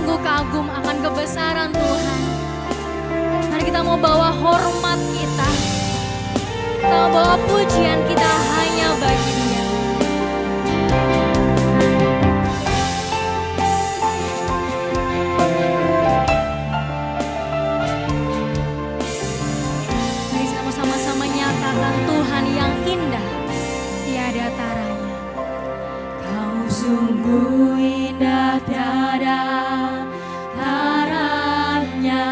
sungguh kagum akan kebesaran Tuhan. Mari kita mau bawa hormat kita, kita mau bawa pujian kita hanya bagi Dia. Mari kita sama-sama nyatakan Tuhan yang indah, tiada taranya. Kau sungguh indah, tiada taranya,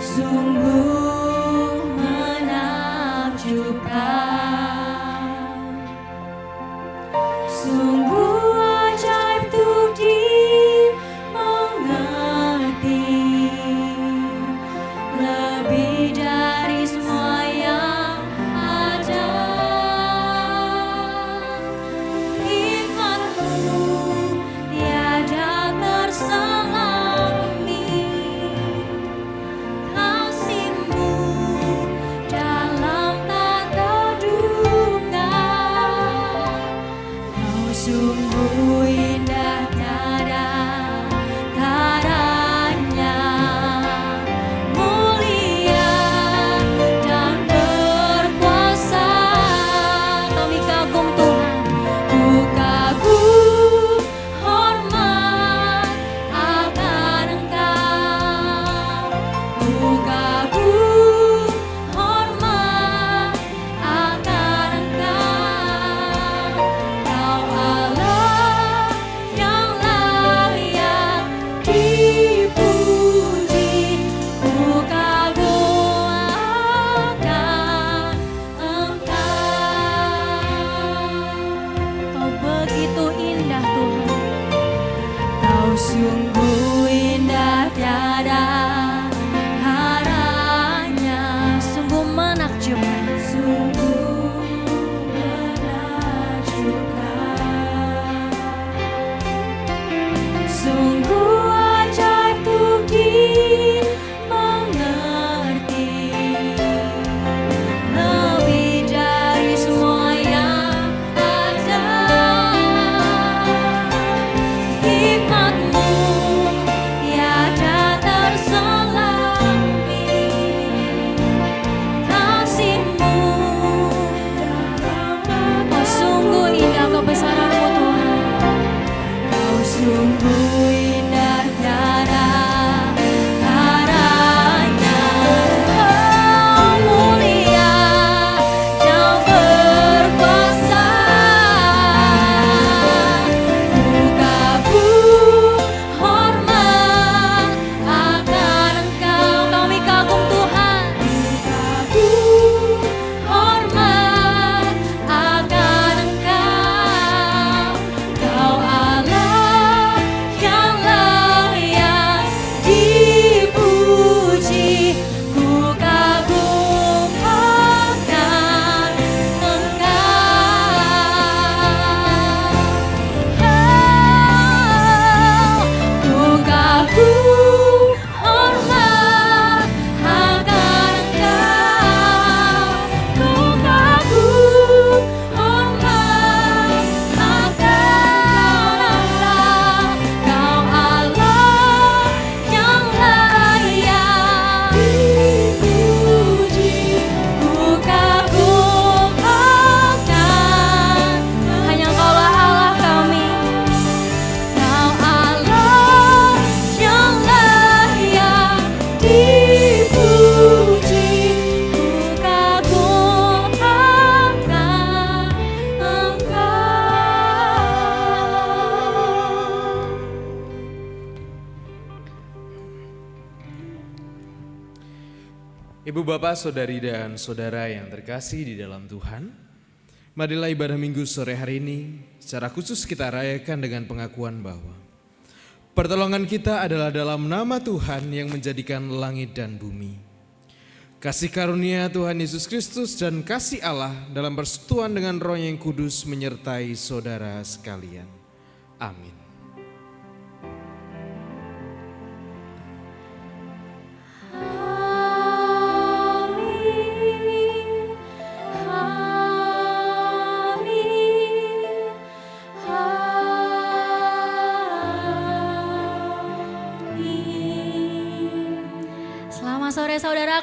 sungguh menakjubkan, sungguh ajaib untuk dimengerti, lebih dari semua yang ada. Sungguh indah, tiada taranya, mulia dan berkuasa. Kami kagum Tuhan, ku kagum hormat akan Engkau, ku kagum hormat akan Engkau. Kau Allah yang layak dipuji, ku kagum akan Engkau. Kau begitu indah Tuhan, Kau sungguh indah, tiada taranya, sungguh menakjubkan, sungguh menakjubkan, sungguh ajaib untuk dimengerti, lebih dari semua yang ada. Hikmat-Mu tiada terselami, kasih-Mu dalam. Oh sungguh indah kebesaran-Mu Tuhan, Kau sungguh indah, tiada taranya, Kau mulia dan berkuasa. Ku kagum hormat akan Engkau. Kami kagum Tuhan, ku kagum hormat akan Engkau. Kau Allah yang layak dipuji, ku kagum akan Engkau. Ku kagum hormat akan Engkau, ku kagum hormat akan Engkau. Kau Allah yang layak dipuji, ku kagum akan. Hanya Engkaulah Allah kami, Kau Allah yang layak dipuji, ku kagum akan Engkau. Ibu, bapak, saudari, dan saudara yang terkasih di dalam Tuhan, marilah ibadah minggu sore hari ini secara khusus kita rayakan dengan pengakuan bahwa pertolongan kita adalah dalam nama Tuhan yang menjadikan langit dan bumi. Kasih karunia Tuhan Yesus Kristus dan kasih Allah dalam persekutuan dengan Roh yang Kudus menyertai saudara sekalian. Amin. Amin, amin,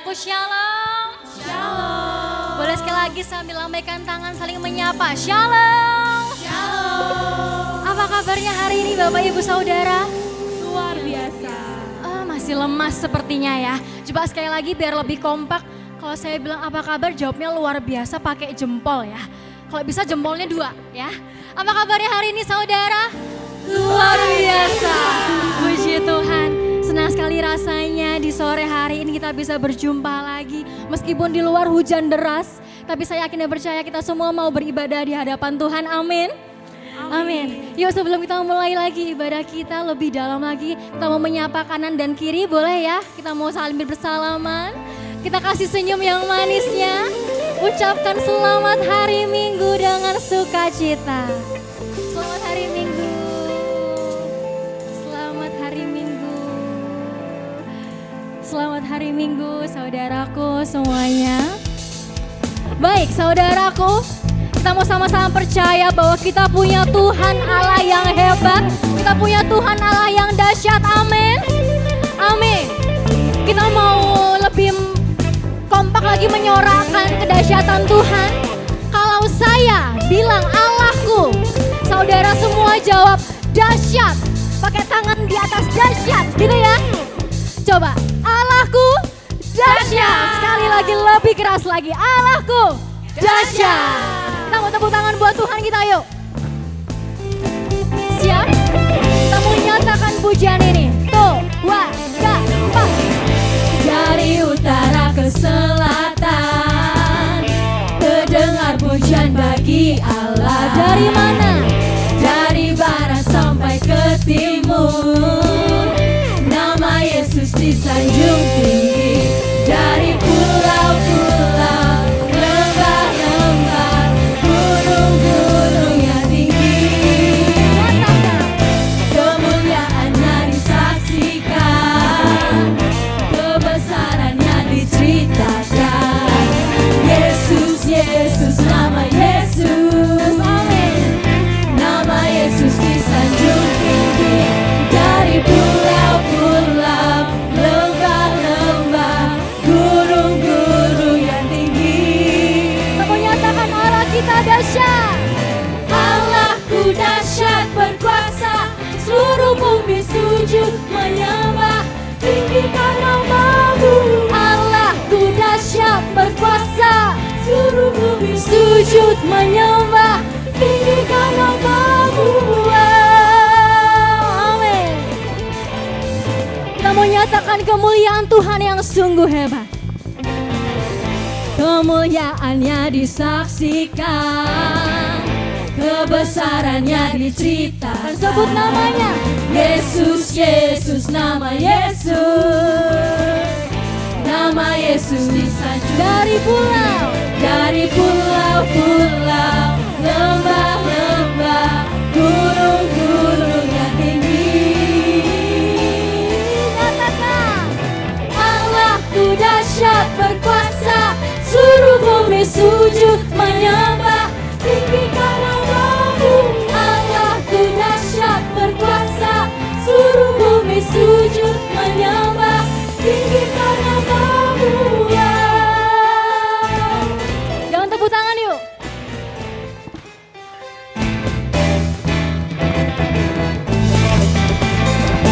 Saudaraku shalom. Shalom. Boleh sekali lagi sambil lambaikan tangan saling menyapa. Shalom. Shalom. Apa kabarnya hari ini Bapak Ibu Saudara? Luar biasa. Masih lemas sepertinya ya. Coba sekali lagi biar lebih kompak. Kalau saya bilang apa kabar, jawabnya luar biasa pakai jempol ya. Kalau bisa jempolnya 2 ya. Apa kabarnya hari ini saudara? Luar biasa. Puji Tuhan. Senang sekali rasanya di sore hari ini kita bisa berjumpa lagi. Meskipun di luar hujan deras, tapi saya yakin dan percaya kita semua mau beribadah di hadapan Tuhan. Amin. Amin. Yuk sebelum kita mulai lagi ibadah kita lebih dalam lagi, kita mau menyapa kanan dan kiri, boleh ya? Kita mau saling bersalaman. Kita kasih senyum yang manisnya. Ucapkan selamat hari Minggu dengan sukacita. Selamat hari Minggu. Selamat hari Minggu. Selamat hari Minggu saudaraku semuanya. Baik saudaraku, kita mau sama-sama percaya bahwa kita punya Tuhan Allah yang hebat. Kita punya Tuhan Allah yang dahsyat. Amin. Amin. Kita mau lebih kompak lagi menyorakan kedahsyatan Tuhan. Kalau saya bilang Allahku, saudara semua jawab dahsyat. Pakai tangan di atas dahsyat, gitu ya. Coba, Allahku dahsyat. Sekali lagi lebih keras lagi, Allahku dahsyat. Kita mau tepuk tangan buat Tuhan kita yuk. Siap? Kita mau nyatakan pujian ini. Tuh, 2, 3, 4. Dari utara ke selatan, terdengar pujian bagi Allah. Dari mana? Dari barat sampai ke timur, nama Yesus disanjung tinggi. Dari pulau-pulau, lembah-lembah, gunung-gunung yang tinggi, kemuliaannya disaksikan, kebesarannya diceritakan. Yesus, Yesus, nama Yesus, amin. Nama Yesus disanjung tinggi. Dari pulau-pulau, lembah-lembah, gunung-gunung yang tinggi, kita menyatakan Allah kita dahsyat. Allahku dahsyat berkuasa, seluruh bumi sujud menyembah, tinggikan namamu. Allahku dahsyat berkuasa, seluruh bumi sujud menyembah, tinggikan namamu. Amin. Kita mau nyatakan kemuliaan Tuhan yang sungguh hebat. Kemuliaannya disaksikan, kebesarannya diceritakan. Sebut namanya. Yesus, Yesus, nama Yesus. Nama Yesus disanjung. Dari pulau-pulau, lembah-lembah, gunung-gunung yang tinggi. Katakan, Allahku dahsyat berkuasa, seluruh bumi sujud menyembah, tinggikan namamu. Allahku dahsyat berkuasa, seluruh bumi sujud menyembah, tinggikan namamu. Jangan tepuk tangan yuk.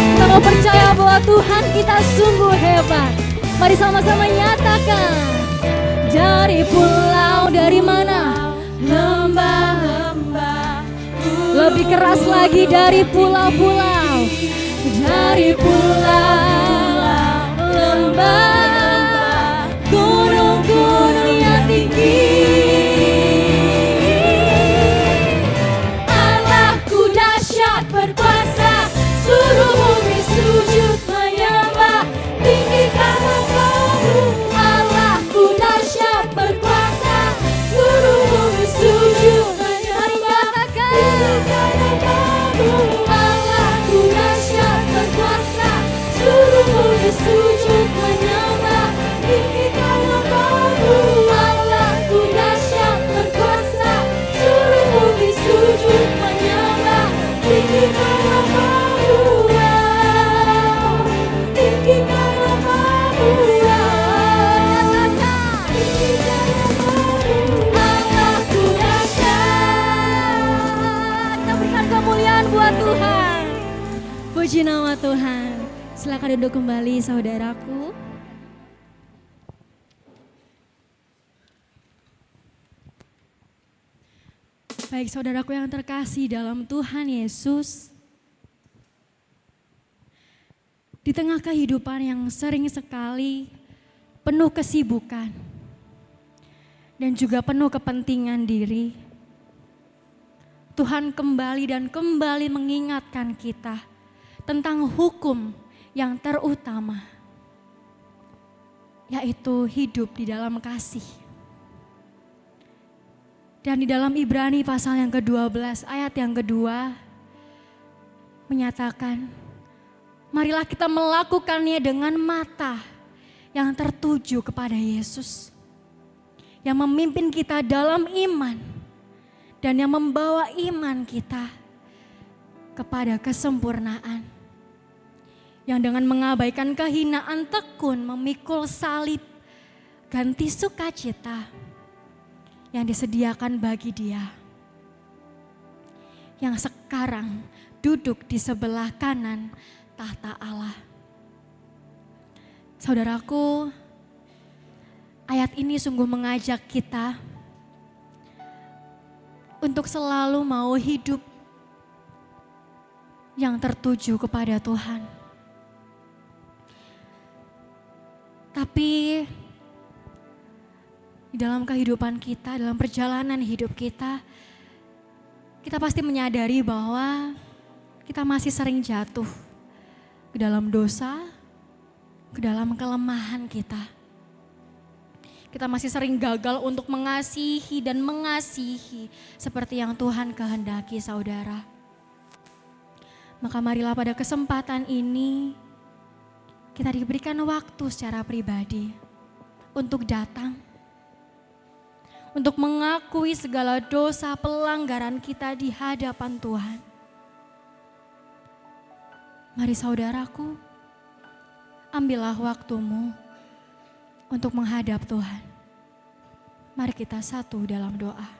Kita mau percaya bahwa Tuhan kita sungguh hebat. Mari sama-sama nyatakan. Dari pulau, dari mana? Lembah-lembah. Lebih keras lagi, dari pulau-pulau. Dari pulau, lembah, gunung-gunung yang tinggi. Allahku dahsyat berkuasa, seluruh bumi sujud menyembah, tinggikan namamu. Allahku dahsyat berkuasa, seluruh bumi sujud menyembah, tinggikan namamu. Allahku dahsyat berkuasa, seluruh bumi sujud menyembah. Puji nama Tuhan. Silakan duduk kembali saudaraku. Baik saudaraku yang terkasih dalam Tuhan Yesus. Di tengah kehidupan yang sering sekali penuh kesibukan dan juga penuh kepentingan diri, Tuhan kembali dan kembali mengingatkan kita tentang hukum yang terutama, yaitu hidup di dalam kasih. Dan di dalam Ibrani pasal yang ke-12 ayat yang kedua menyatakan, marilah kita melakukannya dengan mata yang tertuju kepada Yesus, yang memimpin kita dalam iman dan yang membawa iman kita kepada kesempurnaan. Yang dengan mengabaikan kehinaan tekun memikul salib, ganti sukacita yang disediakan bagi Dia, yang sekarang duduk di sebelah kanan tahta Allah. Saudaraku, ayat ini sungguh mengajak kita untuk selalu mau hidup yang tertuju kepada Tuhan. Tapi di dalam kehidupan kita, dalam perjalanan hidup kita pasti menyadari bahwa kita masih sering jatuh ke dalam dosa, ke dalam kelemahan kita. Kita masih sering gagal untuk mengasihi dan mengasihi seperti yang Tuhan kehendaki, saudara. Maka marilah pada kesempatan ini kita diberikan waktu secara pribadi untuk datang, untuk mengakui segala dosa pelanggaran kita di hadapan Tuhan. Mari saudaraku, ambillah waktumu untuk menghadap Tuhan. Mari kita satu dalam doa.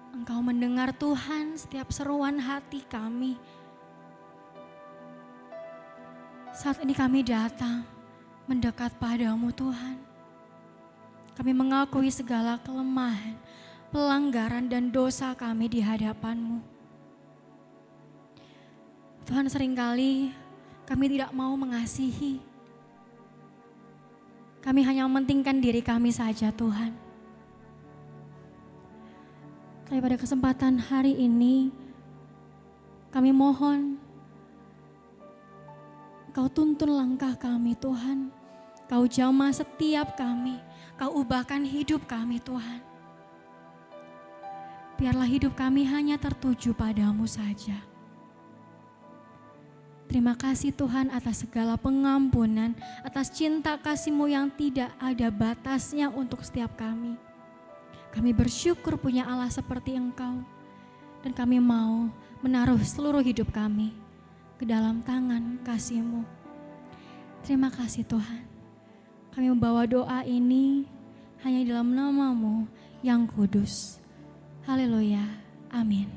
Engkau mendengar Tuhan setiap seruan hati kami. Saat ini kami datang mendekat padamu Tuhan. Kami mengakui segala kelemahan, pelanggaran dan dosa kami di hadapan-Mu. Tuhan, seringkali kami tidak mau mengasihi. Kami hanya mementingkan diri kami saja Tuhan. Tapi pada kesempatan hari ini, kami mohon Kau tuntun langkah kami Tuhan. Kau jamah setiap kami, Kau ubahkan hidup kami Tuhan. Biarlah hidup kami hanya tertuju padamu saja. Terima kasih Tuhan atas segala pengampunan, atas cinta kasih-Mu yang tidak ada batasnya untuk setiap kami. Kami bersyukur punya Allah seperti Engkau, dan kami mau menaruh seluruh hidup kami ke dalam tangan kasih-Mu. Terima kasih Tuhan. Kami membawa doa ini hanya di dalam nama-Mu yang kudus. Haleluya, amin.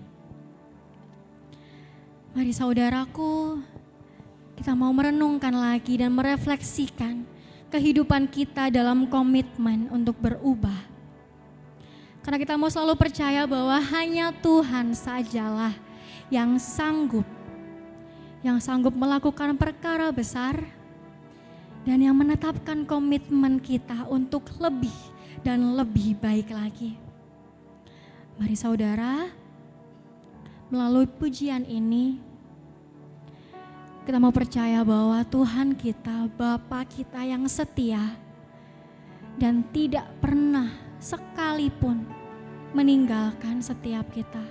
Mari saudaraku, kita mau merenungkan lagi dan merefleksikan kehidupan kita dalam komitmen untuk berubah. Karena kita mau selalu percaya bahwa hanya Tuhan sajalah yang sanggup melakukan perkara besar, dan yang menetapkan komitmen kita untuk lebih dan lebih baik lagi. Mari saudara, melalui pujian ini kita mau percaya bahwa Tuhan kita, Bapa kita yang setia dan tidak pernah sekalipun meninggalkan setiap kita.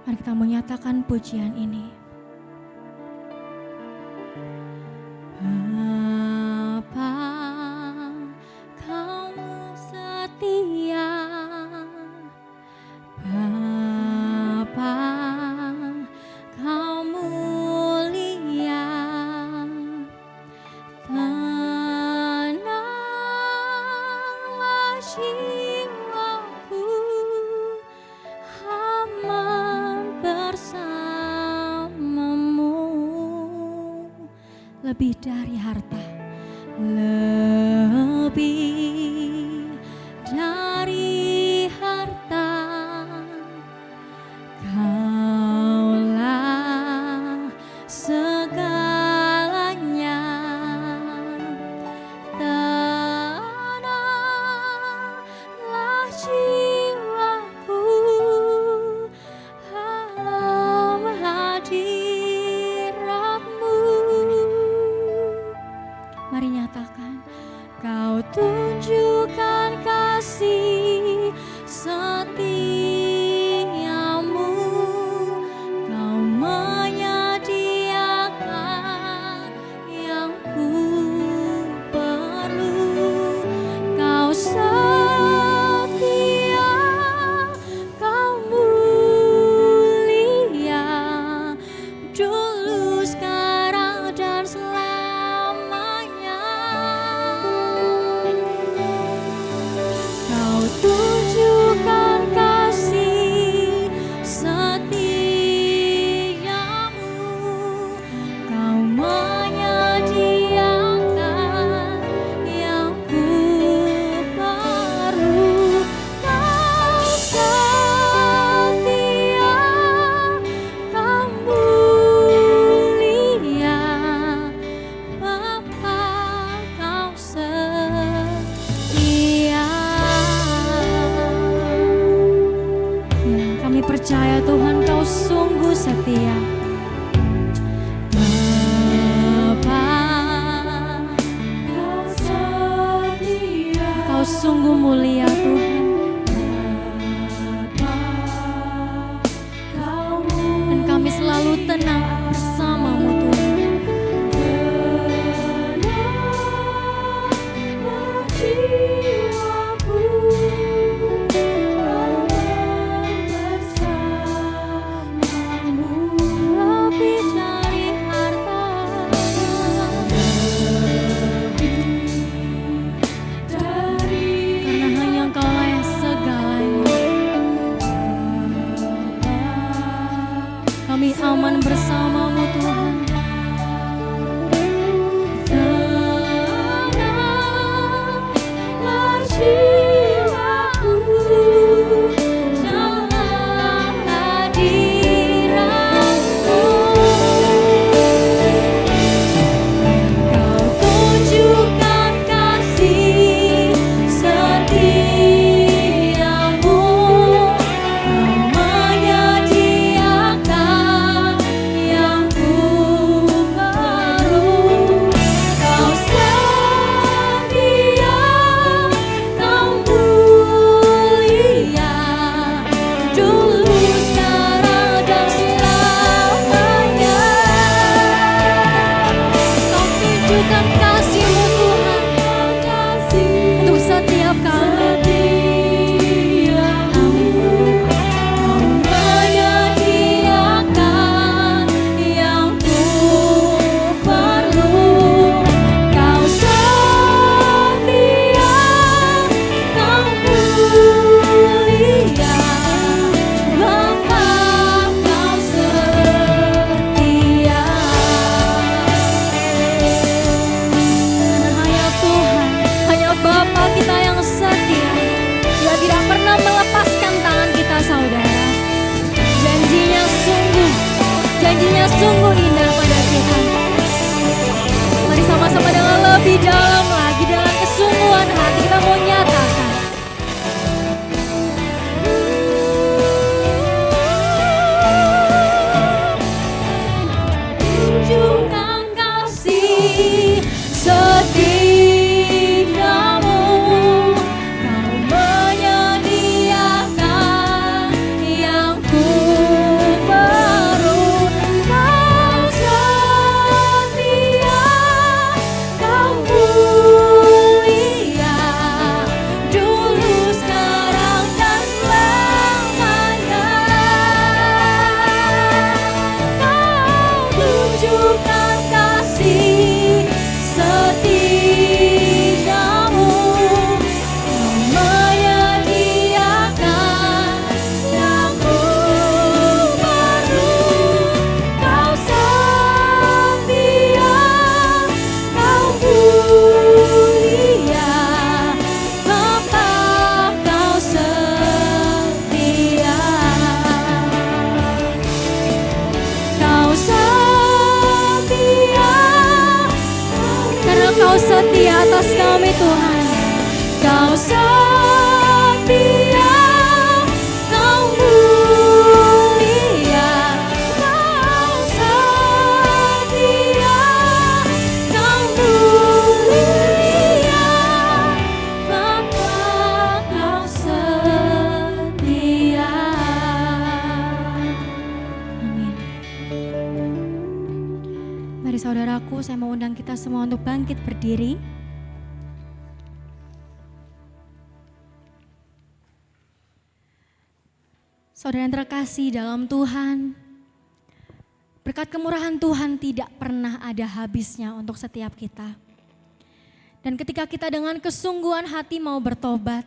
Mari kita menyatakan pujian ini. Bapa, Kamu setia. Bapa, Kau mulia. Tenanglah jiwaku, aman bersamamu. Lebih dari harta, lebih dari harta, Kaulah segalanya. Tenanglah jiwaku dalam hadirat-Mu. Mari nyatakan, Kau tunjukkan kasih setiamu, Kau menyediakan yang ku perlu. Kau setia, Kau mulia, dulu, sekarang, dan selamanya. Kau tunjukkan kasih setiamu, Kau menyediakan yang ku perlu. Kau setia, Kau mulia, Bapa, Kau setia. Ya, kami percaya Tuhan, Kau sungguh setia. Bapa, Kau setia. Kau sungguh mulia Tuhan. Dan kami selalu tenang bersama-Mu Tuhan. Tenanglah jiwaku, aman bersamamu. Lebih dari harta, karena hanya Engkaulah yang segalanya. Kami aman bersama-Mu Tuhan. Tenanglah jiwaku dalam hadirat-Mu. Kau tunjukkan kasih setiamu, Kau menyediakan yang ku tunjukkan kasih setiamu. Kau menyediakan lagu baru. Kau setia, kau mulia, Bapa, kau setia. Kau setia, karena kau setia atas kami Tuhan. Kau setia, kau mulia, kau setia, kau mulia, Bapa, kau setia. Amin. Mari saudaraku, saya mau undang kita semua untuk bangkit berdiri. Saudara yang terkasih dalam Tuhan, berkat kemurahan Tuhan tidak pernah ada habisnya untuk setiap kita. Dan ketika kita dengan kesungguhan hati mau bertobat,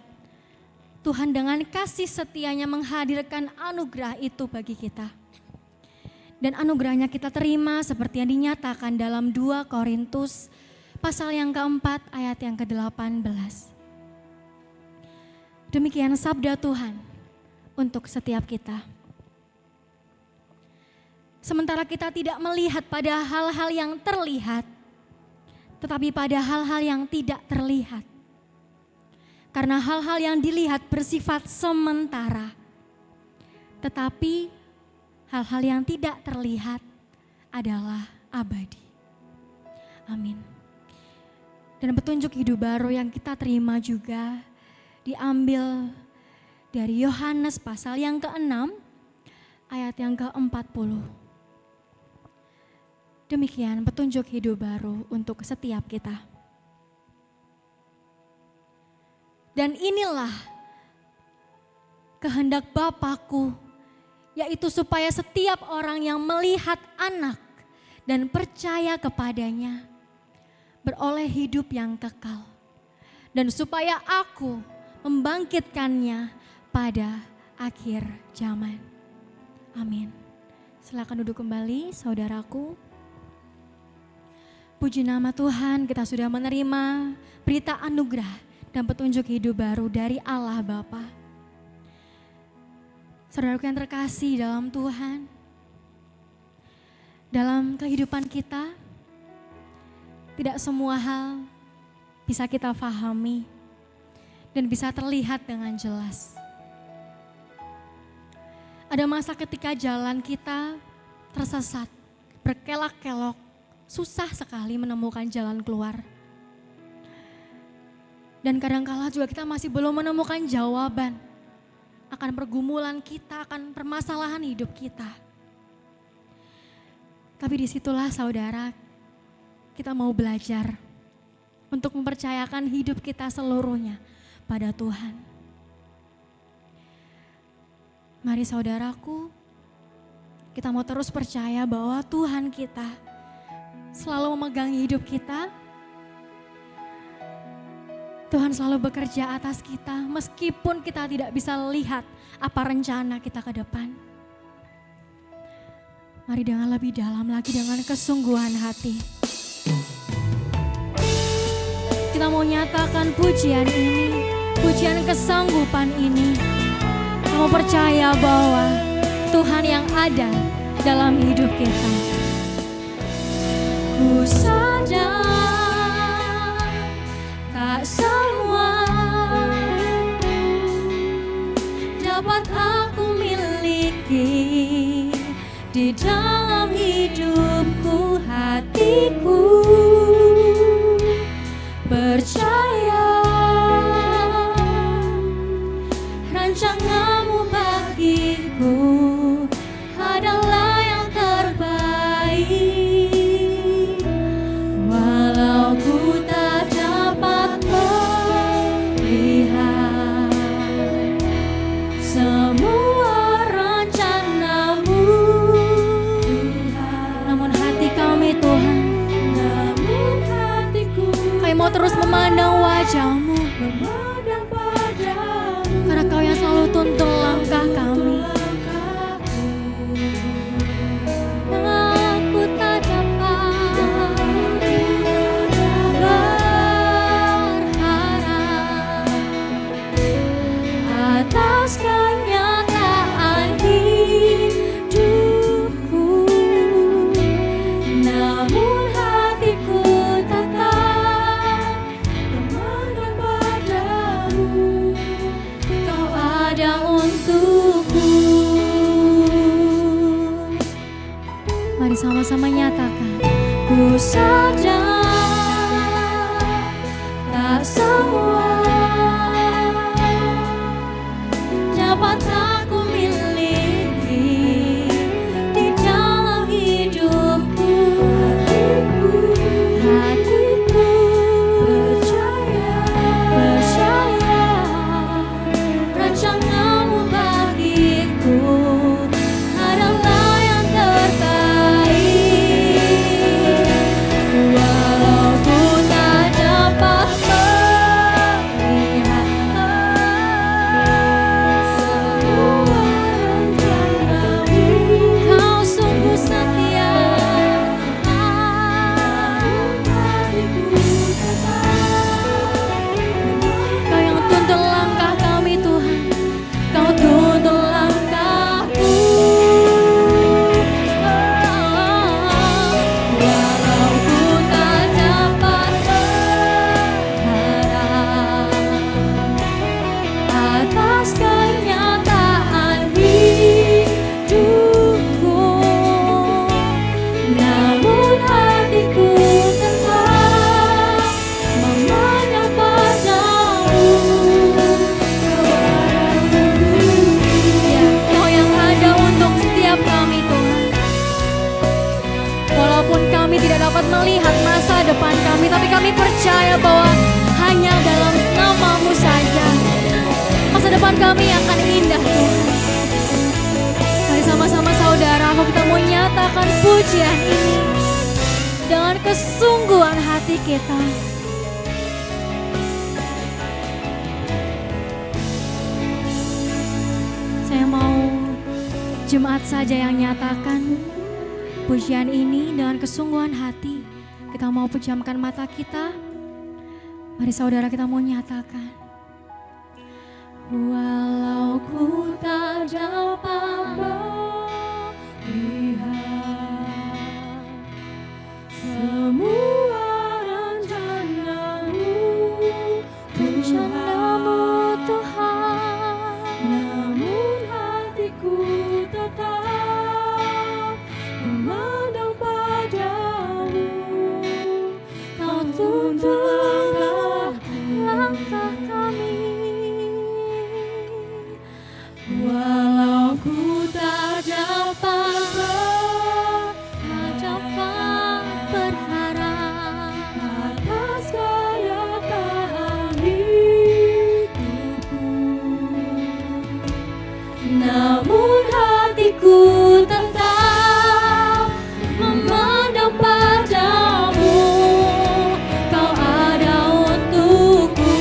Tuhan dengan kasih setianya menghadirkan anugerah itu bagi kita. Dan anugerahnya kita terima seperti yang dinyatakan dalam 2 Korintus pasal yang keempat ayat yang ke-18. Demikian sabda Tuhan untuk setiap kita. Sementara kita tidak melihat pada hal-hal yang terlihat, tetapi pada hal-hal yang tidak terlihat. Karena hal-hal yang dilihat bersifat sementara, tetapi hal-hal yang tidak terlihat adalah abadi. Amin. Dan petunjuk hidup baru yang kita terima juga diambil dari Yohanes pasal yang ke-6 ayat yang ke-40. Demikian petunjuk hidup baru untuk setiap kita. Dan inilah kehendak Bapa-Ku, yaitu supaya setiap orang yang melihat Anak dan percaya kepadanya beroleh hidup yang kekal. Dan supaya Aku membangkitkannya pada akhir zaman. Amin. Silakan duduk kembali saudaraku. Puji nama Tuhan, kita sudah menerima berita anugerah dan petunjuk hidup baru dari Allah Bapa. Saudaraku yang terkasih dalam Tuhan, dalam kehidupan kita, tidak semua hal bisa kita pahami dan bisa terlihat dengan jelas. Ada masa ketika jalan kita tersesat, berkelak-kelok, susah sekali menemukan jalan keluar. Dan kadangkala juga kita masih belum menemukan jawaban akan pergumulan kita, akan permasalahan hidup kita. Tapi disitulah saudara, kita mau belajar untuk mempercayakan hidup kita seluruhnya pada Tuhan. Mari saudaraku, kita mau terus percaya bahwa Tuhan kita selalu memegang hidup kita. Tuhan selalu bekerja atas kita meskipun kita tidak bisa lihat apa rencana kita ke depan. Mari dengan lebih dalam lagi, dengan kesungguhan hati, kita mau nyatakan pujian ini, pujian kesanggupan ini. Kamu percaya bahwa Tuhan yang ada dalam hidup kita. Ku sadar tak semua dapat aku miliki di dalam hidupku, hatiku percaya rancanganmu bagiku adalah yang terbaik. Walau ku tak dapat melihat semua rencanamu, Tuhan, namun hati kami terus memandang wajah-Mu, karena Kau yang selalu tuntun langkah kami. Aku tak dapat berharap atas kenyataan hidupku, namun hatiku tetap memandang padamu. Kau ada untukku. Mari sama-sama nyatakan. Ku sadar tak semua dapat aku miliki di dalam hidupku. Hatiku percaya rencana-Mu bagiku adalah yang terbaik. Walau ku tak dapat melihat semua rencana-Mu, Kau sungguh setia. Kau yang tuntun langkah kami Tuhan, Kau tuntun langkahku. Walau ku tak dapat berharap atas kenyataan hidupku, namun hatiku tetap memandang padamu. Ya, Kau yang ada untuk setiap kami Tuhan. Walaupun kami tidak dapat melihat masa depan kami, tapi kami percaya bahwa hanya dalam nama-Mu saja masa depan kami akan indah Tuhan. Mari sama-sama saudara, kita mau nyatakan pujian ini dengan kesungguhan hati kita. Saya mau jemaat saja yang nyatakan pujian ini dengan kesungguhan hati. Kita mau pejamkan mata kita. Mari saudara, kita mau nyatakan. Walau ku tak dapat melihat semua rencana-Mu, Tuhan, namun hatiku tetap memandang padamu. Kau tuntun langkah kami. Walau ku tak dapat berharap atas kenyataan hidupku, namun hatiku tetap memandang padamu. Kau ada untukku.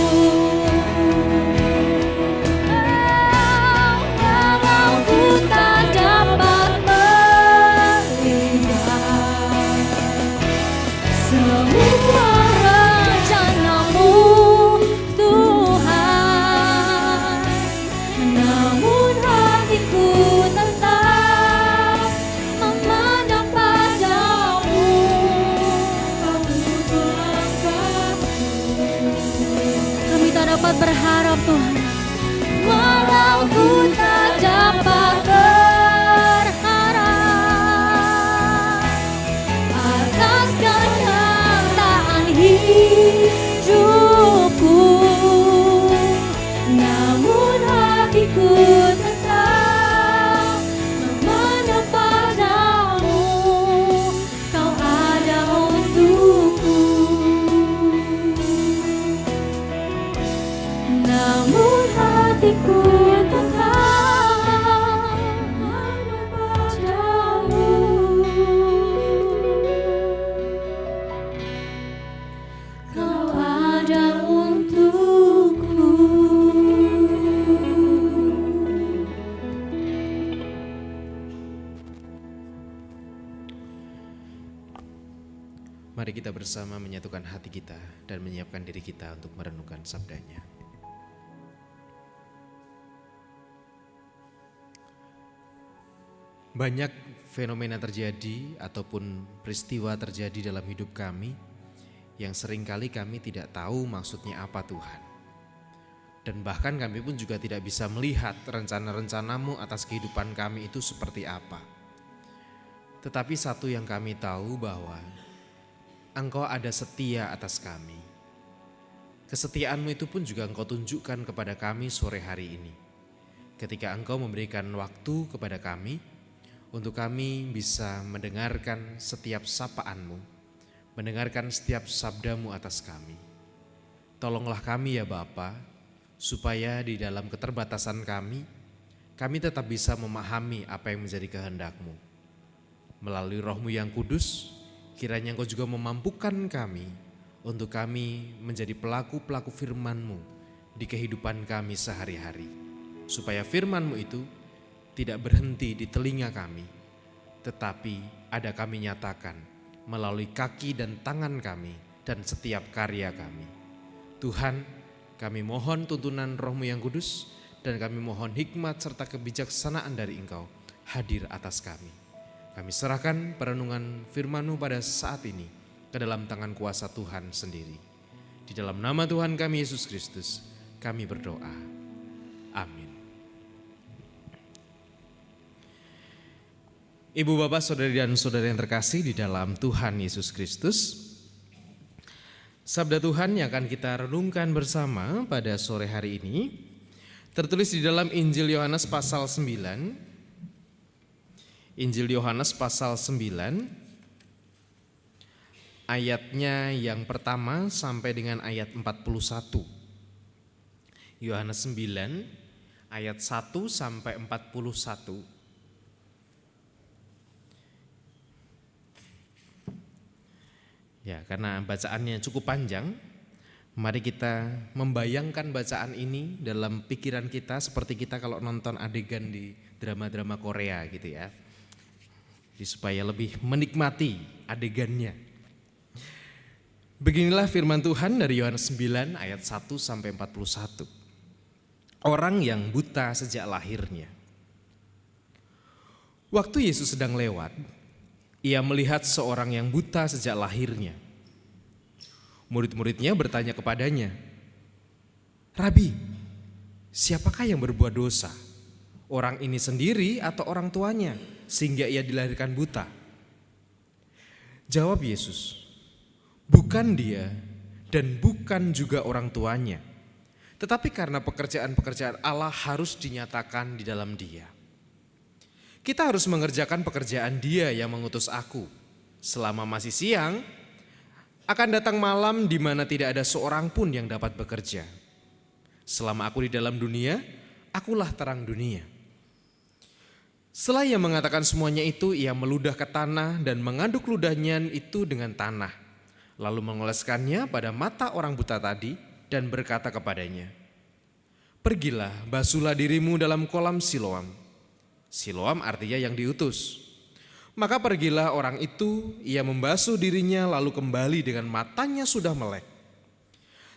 Walau ku tak dapat melihat semua rencana-Mu, Tuhan, namun hatiku tetap memandang padamu. Kau tuntun langkahku. Kami tak dapat berharap Tuhan, walau ku tak dapat berharap atas kenyataan hidupku, namun hatiku tetap memandang padamu. Kau ada untukku, namun hatiku tetap memandang padamu. Kau Mari kita bersama menyatukan hati kita dan menyiapkan diri kita untuk merenungkan sabdanya. Banyak fenomena terjadi ataupun peristiwa terjadi dalam hidup kami yang seringkali kami tidak tahu maksudnya apa Tuhan. Dan bahkan kami pun juga tidak bisa melihat rencana-rencana-Mu atas kehidupan kami itu seperti apa. Tetapi satu yang kami tahu bahwa Engkau ada setia atas kami. Kesetiaan-Mu itu pun juga Engkau tunjukkan kepada kami sore hari ini. Ketika Engkau memberikan waktu kepada kami, untuk kami bisa mendengarkan setiap sapaan-Mu, mendengarkan setiap sabda-Mu atas kami. Tolonglah kami ya Bapa, supaya di dalam keterbatasan kami tetap bisa memahami apa yang menjadi kehendak-Mu. Melalui Roh-Mu yang kudus, kiranya Engkau juga memampukan kami untuk kami menjadi pelaku-pelaku firman-Mu di kehidupan kami sehari-hari. Supaya firman-Mu itu tidak berhenti di telinga kami, tetapi ada kami nyatakan melalui kaki dan tangan kami dan setiap karya kami. Tuhan, kami mohon tuntunan Roh-Mu yang kudus dan kami mohon hikmat serta kebijaksanaan dari Engkau hadir atas kami. Kami serahkan perenungan firman-Mu pada saat ini ke dalam tangan kuasa Tuhan sendiri. Di dalam nama Tuhan kami Yesus Kristus, kami berdoa. Amin. Ibu, bapak, saudari dan saudari yang terkasih di dalam Tuhan Yesus Kristus, sabda Tuhan yang akan kita renungkan bersama pada sore hari ini tertulis di dalam Injil Yohanes pasal 9. Injil Yohanes pasal 9 ayatnya yang pertama sampai dengan ayat 41. Yohanes 9 ayat 1 sampai 41. Ya, karena bacaannya cukup panjang, mari kita membayangkan bacaan ini dalam pikiran kita seperti kita kalau nonton adegan di drama-drama Korea gitu ya. Supaya lebih menikmati adegannya. Beginilah firman Tuhan dari Yohanes 9 ayat 1 sampai 41. Orang yang buta sejak lahirnya. Waktu Yesus sedang lewat, ia melihat seorang yang buta sejak lahirnya. Murid-muridnya bertanya kepadanya, "Rabi, siapakah yang berbuat dosa? Orang ini sendiri atau orang tuanya sehingga ia dilahirkan buta?" Jawab Yesus, "Bukan dia dan bukan juga orang tuanya, tetapi karena pekerjaan-pekerjaan Allah harus dinyatakan di dalam dia. Kita harus mengerjakan pekerjaan Dia yang mengutus aku. Selama masih siang, akan datang malam di mana tidak ada seorang pun yang dapat bekerja. Selama aku di dalam dunia, akulah terang dunia." Setelah ia mengatakan semuanya itu, ia meludah ke tanah dan mengaduk ludahnya itu dengan tanah. Lalu mengoleskannya pada mata orang buta tadi dan berkata kepadanya, "Pergilah, basuhlah dirimu dalam kolam Siloam." Siloam artinya yang diutus. Maka pergilah orang itu, ia membasuh dirinya lalu kembali dengan matanya sudah melek.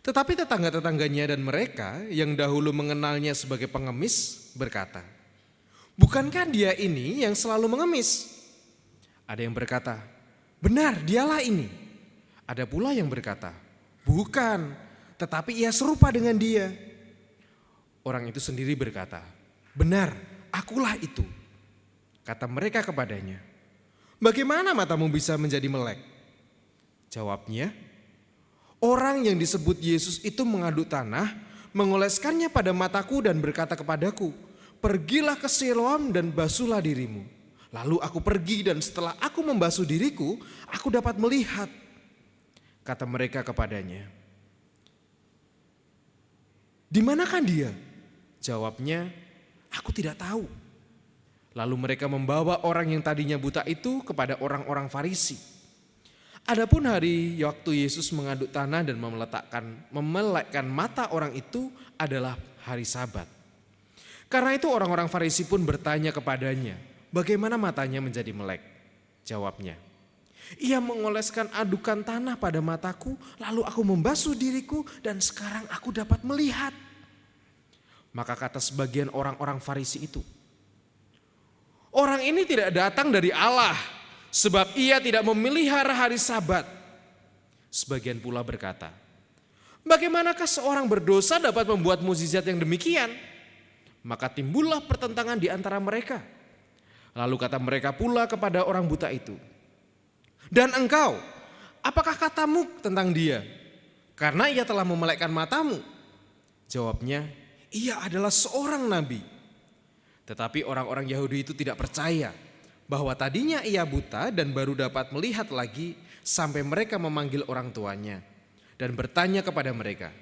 Tetapi tetangga-tetangganya dan mereka yang dahulu mengenalnya sebagai pengemis berkata, "Bukankah dia ini yang selalu mengemis?" Ada yang berkata, "Benar, dialah ini." Ada pula yang berkata, "Bukan, tetapi ia serupa dengan dia." Orang itu sendiri berkata, "Benar, akulah itu." Kata mereka kepadanya, "Bagaimana matamu bisa menjadi melek?" Jawabnya, "Orang yang disebut Yesus itu mengaduk tanah, mengoleskannya pada mataku dan berkata kepadaku, 'Pergilah ke Siloam dan basuhlah dirimu.' Lalu aku pergi dan setelah aku membasuh diriku, aku dapat melihat." Kata mereka kepadanya, "Di manakah dia?" Jawabnya, "Aku tidak tahu." Lalu mereka membawa orang yang tadinya buta itu kepada orang-orang Farisi. Adapun hari waktu Yesus mengaduk tanah dan memelekkan mata orang itu adalah hari Sabat. Karena itu orang-orang Farisi pun bertanya kepadanya, bagaimana matanya menjadi melek? Jawabnya, Ia mengoleskan adukan tanah pada mataku, lalu aku membasuh diriku dan sekarang aku dapat melihat. Maka kata sebagian orang-orang Farisi itu, orang ini tidak datang dari Allah, sebab ia tidak memelihara hari Sabat. Sebagian pula berkata, bagaimanakah seorang berdosa dapat membuat mukjizat yang demikian? Maka timbullah pertentangan di antara mereka. Lalu kata mereka pula kepada orang buta itu, dan engkau, apakah katamu tentang dia? Karena ia telah memelekkan matamu. Jawabnya, ia adalah seorang nabi. Tetapi orang-orang Yahudi itu tidak percaya bahwa tadinya ia buta dan baru dapat melihat lagi sampai mereka memanggil orang tuanya dan bertanya kepada mereka,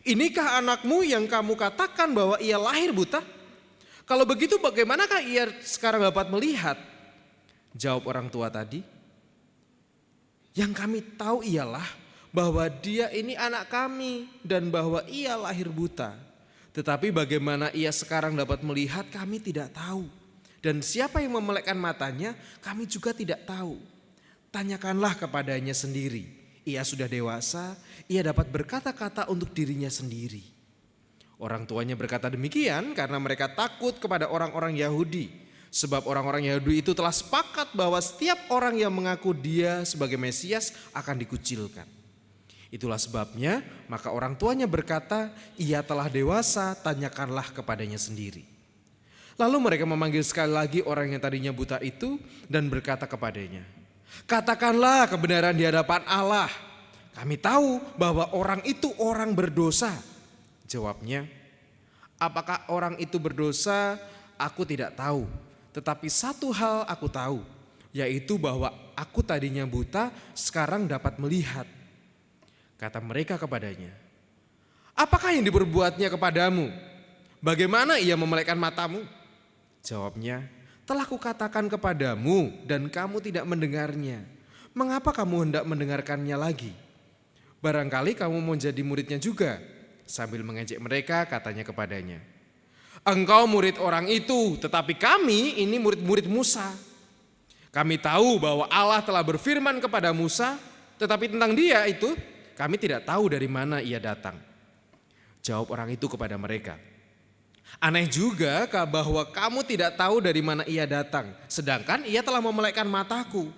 inikah anakmu yang kamu katakan bahwa ia lahir buta? Kalau begitu bagaimanakah ia sekarang dapat melihat? Jawab orang tua tadi, yang kami tahu ialah bahwa dia ini anak kami dan bahwa ia lahir buta. Tetapi bagaimana ia sekarang dapat melihat kami tidak tahu. Dan siapa yang memelekkan matanya kami juga tidak tahu. Tanyakanlah kepadanya sendiri. Ia sudah dewasa, ia dapat berkata-kata untuk dirinya sendiri. Orang tuanya berkata demikian karena mereka takut kepada orang-orang Yahudi. Sebab orang-orang Yahudi itu telah sepakat bahwa setiap orang yang mengaku dia sebagai Mesias akan dikucilkan. Itulah sebabnya maka orang tuanya berkata, ia telah dewasa, tanyakanlah kepadanya sendiri. Lalu mereka memanggil sekali lagi orang yang tadinya buta itu dan berkata kepadanya, katakanlah kebenaran di hadapan Allah. Kami tahu bahwa orang itu orang berdosa. Jawabnya, apakah orang itu berdosa? Aku tidak tahu. Tetapi satu hal aku tahu, yaitu bahwa aku tadinya buta, sekarang dapat melihat. Kata mereka kepadanya, apakah yang diperbuatnya kepadamu? Bagaimana ia memelekkan matamu? Jawabnya, telah kukatakan kepadamu dan kamu tidak mendengarnya. Mengapa kamu hendak mendengarkannya lagi? Barangkali kamu mau jadi muridnya juga. Sambil mengejek mereka katanya kepadanya, engkau murid orang itu, tetapi kami ini murid-murid Musa. Kami tahu bahwa Allah telah berfirman kepada Musa, tetapi tentang dia itu kami tidak tahu dari mana ia datang. Jawab orang itu kepada mereka, aneh juga bahwa kamu tidak tahu dari mana ia datang, sedangkan ia telah memelekkan mataku.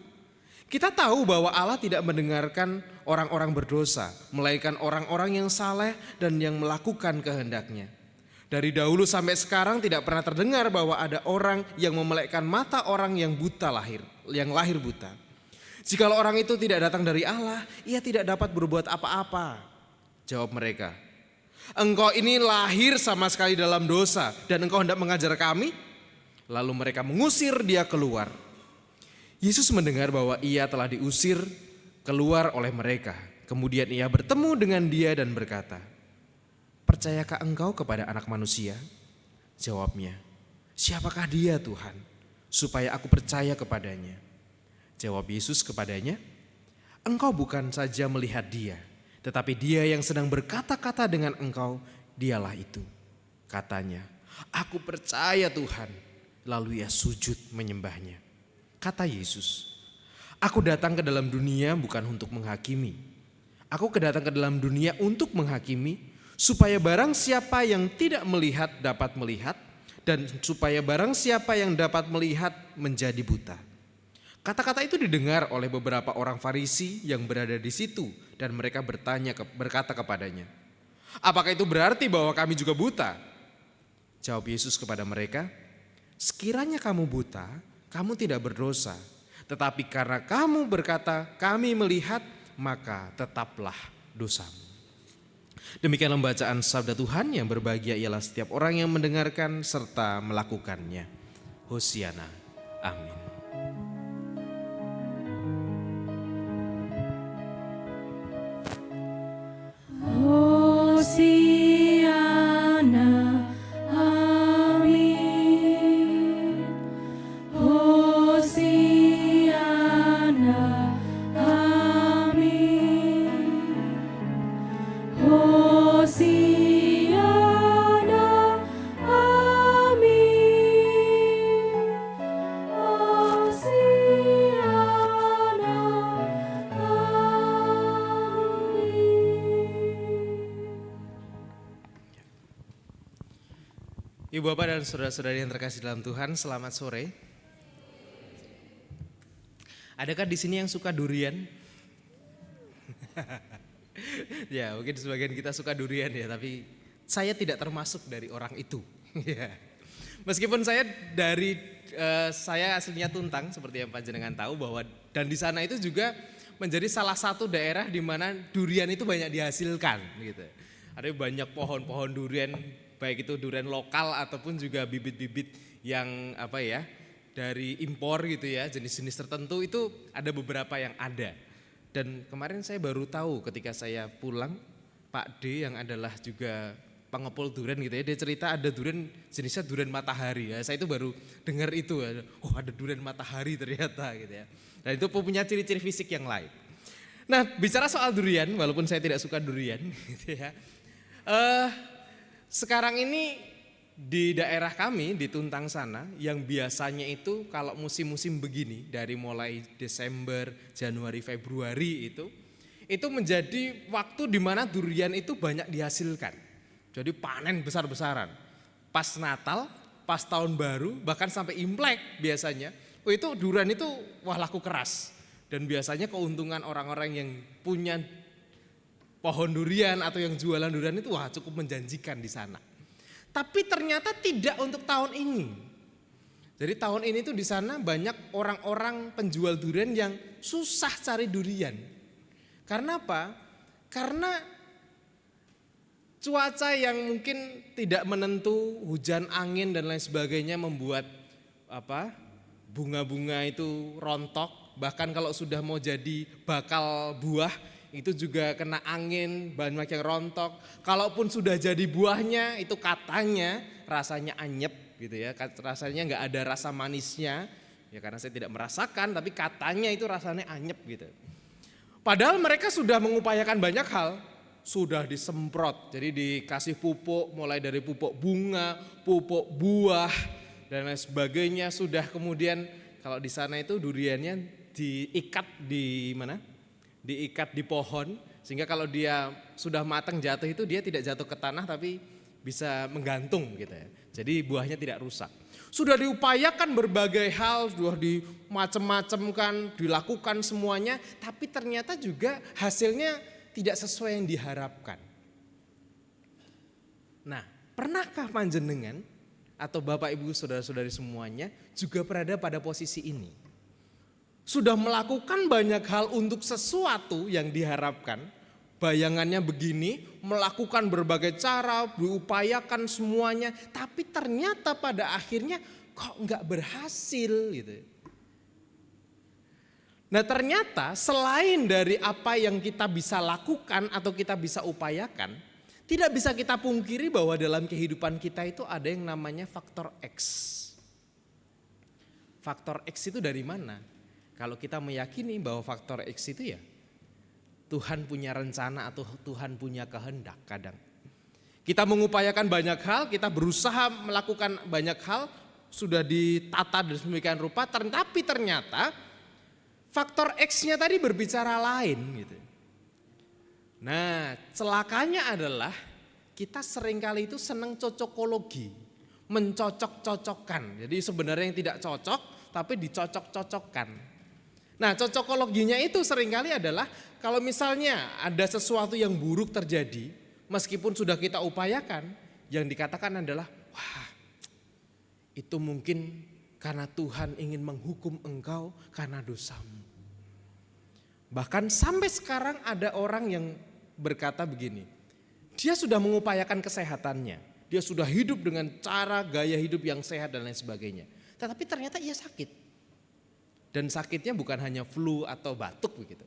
Kita tahu bahwa Allah tidak mendengarkan orang-orang berdosa, melainkan orang-orang yang saleh dan yang melakukan kehendaknya. Dari dahulu sampai sekarang tidak pernah terdengar bahwa ada orang yang memelekkan mata orang yang lahir buta. Jikalau orang itu tidak datang dari Allah, ia tidak dapat berbuat apa-apa. Jawab mereka, engkau ini lahir sama sekali dalam dosa dan engkau hendak mengajar kami? Lalu mereka mengusir dia keluar. Yesus mendengar bahwa ia telah diusir keluar oleh mereka. Kemudian ia bertemu dengan dia dan berkata, percayakah engkau kepada Anak Manusia? Jawabnya, siapakah dia Tuhan, supaya aku percaya kepadanya? Jawab Yesus kepadanya, engkau bukan saja melihat dia, tetapi dia yang sedang berkata-kata dengan engkau, dialah itu. Katanya, aku percaya Tuhan. Lalu ia sujud menyembahnya. Kata Yesus, aku datang ke dalam dunia bukan untuk menghakimi. Aku datang ke dalam dunia untuk menghakimi, supaya barang siapa yang tidak melihat dapat melihat, dan supaya barang siapa yang dapat melihat menjadi buta. Kata-kata itu didengar oleh beberapa orang Farisi yang berada di situ dan mereka berkata kepadanya, apakah itu berarti bahwa kami juga buta? Jawab Yesus kepada mereka, sekiranya kamu buta, kamu tidak berdosa. Tetapi karena kamu berkata kami melihat, maka tetaplah dosamu. Demikianlah bacaan sabda Tuhan. Yang berbahagia ialah setiap orang yang mendengarkan serta melakukannya. Hosiana. Amin. Hosiana, amin. Hosiana, amin. Hosiana, amin. Ibu bapak dan saudara-saudari yang terkasih dalam Tuhan, selamat sore. Adakah di sini yang suka durian? Ya, mungkin sebagian kita suka durian ya, tapi saya tidak termasuk dari orang itu. Ya. Meskipun saya saya aslinya Tuntang, seperti yang panjenengan tahu bahwa dan di sana itu juga menjadi salah satu daerah di mana durian itu banyak dihasilkan gitu. Ada banyak pohon-pohon durian, baik itu durian lokal ataupun juga bibit-bibit yang dari impor gitu ya, jenis-jenis tertentu itu ada beberapa yang ada. Dan kemarin saya baru tahu ketika saya pulang, Pak D yang adalah juga pengepul durian gitu ya, dia cerita ada durian jenisnya durian matahari ya. Saya itu baru dengar itu, oh ada durian matahari ternyata gitu ya. Dan itu punya ciri-ciri fisik yang lain. Nah, bicara soal durian, walaupun saya tidak suka durian gitu ya. Sekarang ini di daerah kami di Tuntang sana yang biasanya itu kalau musim-musim begini dari mulai Desember, Januari, Februari itu menjadi waktu di mana durian itu banyak dihasilkan. Jadi panen besar-besaran. Pas Natal, pas tahun baru, bahkan sampai Imlek biasanya. Itu durian itu laku keras. Dan biasanya keuntungan orang-orang yang punya pohon durian atau yang jualan durian itu cukup menjanjikan di sana. Tapi ternyata tidak untuk tahun ini. Jadi tahun ini tuh di sana banyak orang-orang penjual durian yang susah cari durian. Karena apa? Karena cuaca yang mungkin tidak menentu, hujan, angin dan lain sebagainya membuat bunga-bunga itu rontok. Bahkan kalau sudah mau jadi bakal buah itu juga kena angin, banyak yang rontok. Kalaupun sudah jadi buahnya itu katanya rasanya anyep gitu ya. Rasanya enggak ada rasa manisnya. Ya karena saya tidak merasakan, tapi katanya itu rasanya anyep gitu. Padahal mereka sudah mengupayakan banyak hal. Sudah disemprot, jadi dikasih pupuk mulai dari pupuk bunga, pupuk buah dan lain sebagainya. Sudah kemudian kalau di sana itu duriannya diikat di mana? Diikat di pohon sehingga kalau dia sudah matang jatuh itu dia tidak jatuh ke tanah tapi bisa menggantung gitu ya. Jadi buahnya tidak rusak. Sudah diupayakan berbagai hal, sudah dimacem-macemkan, dilakukan semuanya, tapi ternyata juga hasilnya tidak sesuai yang diharapkan. Nah, pernahkah panjenengan atau Bapak Ibu saudara-saudari semuanya juga berada pada posisi ini? Sudah melakukan banyak hal untuk sesuatu yang diharapkan, bayangannya begini, melakukan berbagai cara, diupayakan semuanya, tapi ternyata pada akhirnya kok enggak berhasil gitu. Nah ternyata selain dari apa yang kita bisa lakukan atau kita bisa upayakan, tidak bisa kita pungkiri bahwa dalam kehidupan kita itu ada yang namanya faktor X. Faktor X itu dari mana? Kalau kita meyakini bahwa faktor X itu ya Tuhan punya rencana atau Tuhan punya kehendak kadang. Kita mengupayakan banyak hal, kita berusaha melakukan banyak hal, sudah ditata dan sedemikian rupa, tapi ternyata faktor X-nya tadi berbicara lain gitu. Nah, celakanya adalah kita seringkali itu senang cocokologi, mencocok-cocokkan. Jadi sebenarnya yang tidak cocok tapi dicocok-cocokkan. Nah, cocokologinya itu seringkali adalah kalau misalnya ada sesuatu yang buruk terjadi, meskipun sudah kita upayakan, yang dikatakan adalah, wah itu mungkin karena Tuhan ingin menghukum engkau karena dosamu. Bahkan sampai sekarang ada orang yang berkata begini, dia sudah mengupayakan kesehatannya, dia sudah hidup dengan cara gaya hidup yang sehat dan lain sebagainya. Tetapi ternyata ia sakit. Dan sakitnya bukan hanya flu atau batuk begitu.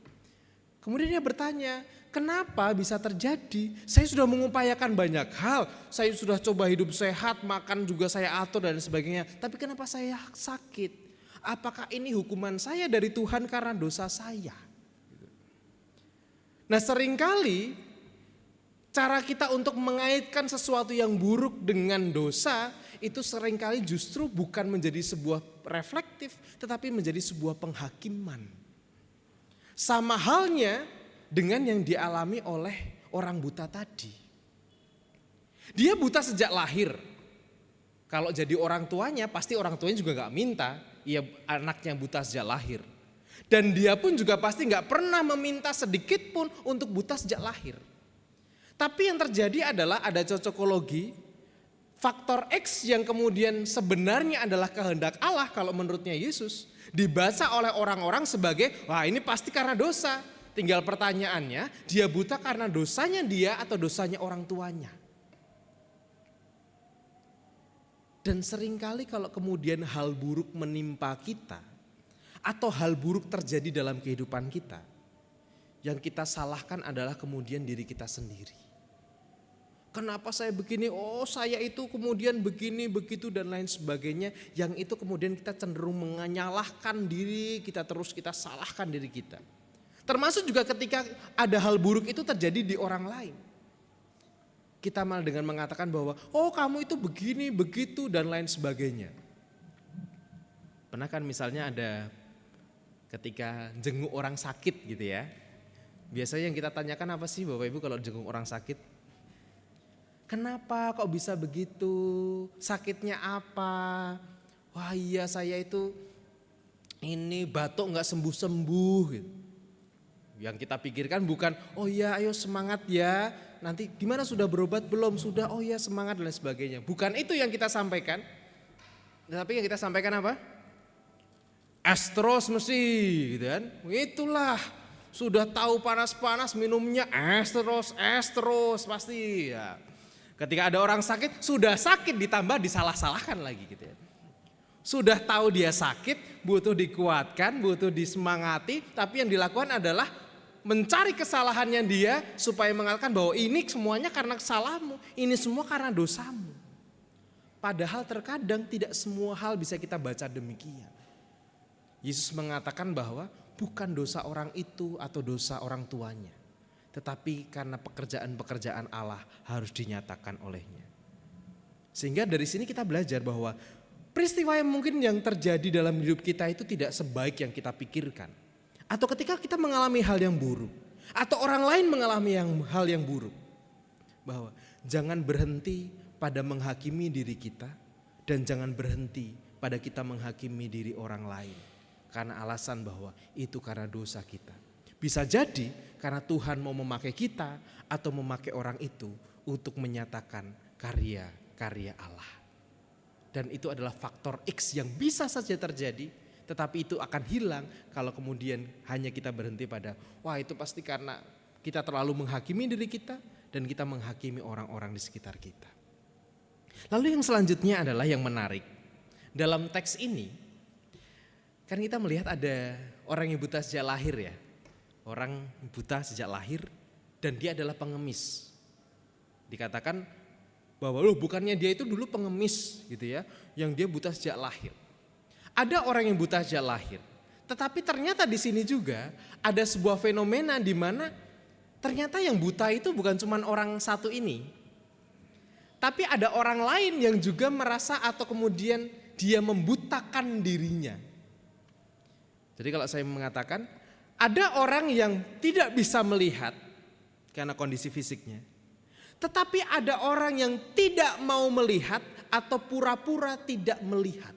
Kemudian dia bertanya, kenapa bisa terjadi? Saya sudah mengupayakan banyak hal, saya sudah coba hidup sehat, makan juga saya atur dan sebagainya. Tapi kenapa saya sakit? Apakah ini hukuman saya dari Tuhan karena dosa saya? Nah seringkali cara kita untuk mengaitkan sesuatu yang buruk dengan dosa itu seringkali justru bukan menjadi sebuah reflektif tetapi menjadi sebuah penghakiman. Sama halnya dengan yang dialami oleh orang buta tadi. Dia buta sejak lahir Kalau jadi orang tuanya, pasti orang tuanya juga gak minta ia anaknya buta sejak lahir. Dan dia pun juga pasti gak pernah meminta sedikit pun untuk buta sejak lahir. Tapi yang terjadi adalah ada cocokologi, faktor X yang kemudian sebenarnya adalah kehendak Allah kalau menurutnya Yesus. Dibaca oleh orang-orang sebagai, wah ini pasti karena dosa. Tinggal pertanyaannya, dia buta karena dosanya dia atau dosanya orang tuanya. Dan seringkali kalau kemudian hal buruk menimpa kita, atau hal buruk terjadi dalam kehidupan kita, yang kita salahkan adalah kemudian diri kita sendiri. Kenapa saya begini, oh saya itu kemudian begini, begitu dan lain sebagainya. Yang itu kemudian kita cenderung menyalahkan diri kita, terus kita salahkan diri kita. Termasuk juga ketika ada hal buruk itu terjadi di orang lain. Kita malah dengan mengatakan bahwa, oh kamu itu begini, begitu dan lain sebagainya. Pernah kan misalnya ada ketika jenguk orang sakit gitu ya. Biasanya yang kita tanyakan apa sih Bapak Ibu kalau jenguk orang sakit? Kenapa kok bisa begitu? Sakitnya apa? Wah iya saya itu ini batuk gak sembuh-sembuh gitu. Yang kita pikirkan bukan, oh iya ayo semangat ya, nanti gimana sudah berobat belum? Sudah, oh iya semangat dan lain sebagainya. Bukan itu yang kita sampaikan, tapi yang kita sampaikan apa? Estros mesti gitu kan. Itulah, sudah tahu panas-panas minumnya estros pasti ya. Ketika ada orang sakit, sudah sakit ditambah disalah-salahkan lagi gitu ya. Sudah tahu dia sakit, butuh dikuatkan, butuh disemangati, tapi yang dilakukan adalah mencari kesalahannya dia supaya mengatakan bahwa ini semuanya karena kesalahanmu, ini semua karena dosamu. Padahal terkadang tidak semua hal bisa kita baca demikian. Yesus mengatakan bahwa bukan dosa orang itu atau dosa orang tuanya, tetapi karena pekerjaan-pekerjaan Allah harus dinyatakan olehnya. Sehingga dari sini kita belajar bahwa peristiwa yang mungkin yang terjadi dalam hidup kita itu tidak sebaik yang kita pikirkan. Atau ketika kita mengalami hal yang buruk. Atau orang lain mengalami hal yang buruk. Bahwa jangan berhenti pada menghakimi diri kita. Dan jangan berhenti pada kita menghakimi diri orang lain. Karena alasan bahwa itu karena dosa kita. Bisa jadi karena Tuhan mau memakai kita atau memakai orang itu untuk menyatakan karya-karya Allah. Dan itu adalah faktor X yang bisa saja terjadi, tetapi itu akan hilang kalau kemudian hanya kita berhenti pada, wah itu pasti karena kita terlalu menghakimi diri kita dan kita menghakimi orang-orang di sekitar kita. Lalu yang selanjutnya adalah yang menarik. Dalam teks ini, kan kita melihat ada orang yang buta sejak lahir ya. Orang buta sejak lahir dan dia adalah pengemis. Dikatakan bahwa loh bukannya dia itu dulu pengemis gitu ya, yang dia buta sejak lahir. Ada orang yang buta sejak lahir, tetapi ternyata di sini juga ada sebuah fenomena di mana ternyata yang buta itu bukan cuma orang satu ini, tapi ada orang lain yang juga merasa atau kemudian dia membutakan dirinya. Jadi kalau saya mengatakan ada orang yang tidak bisa melihat karena kondisi fisiknya. Tetapi ada orang yang tidak mau melihat atau pura-pura tidak melihat.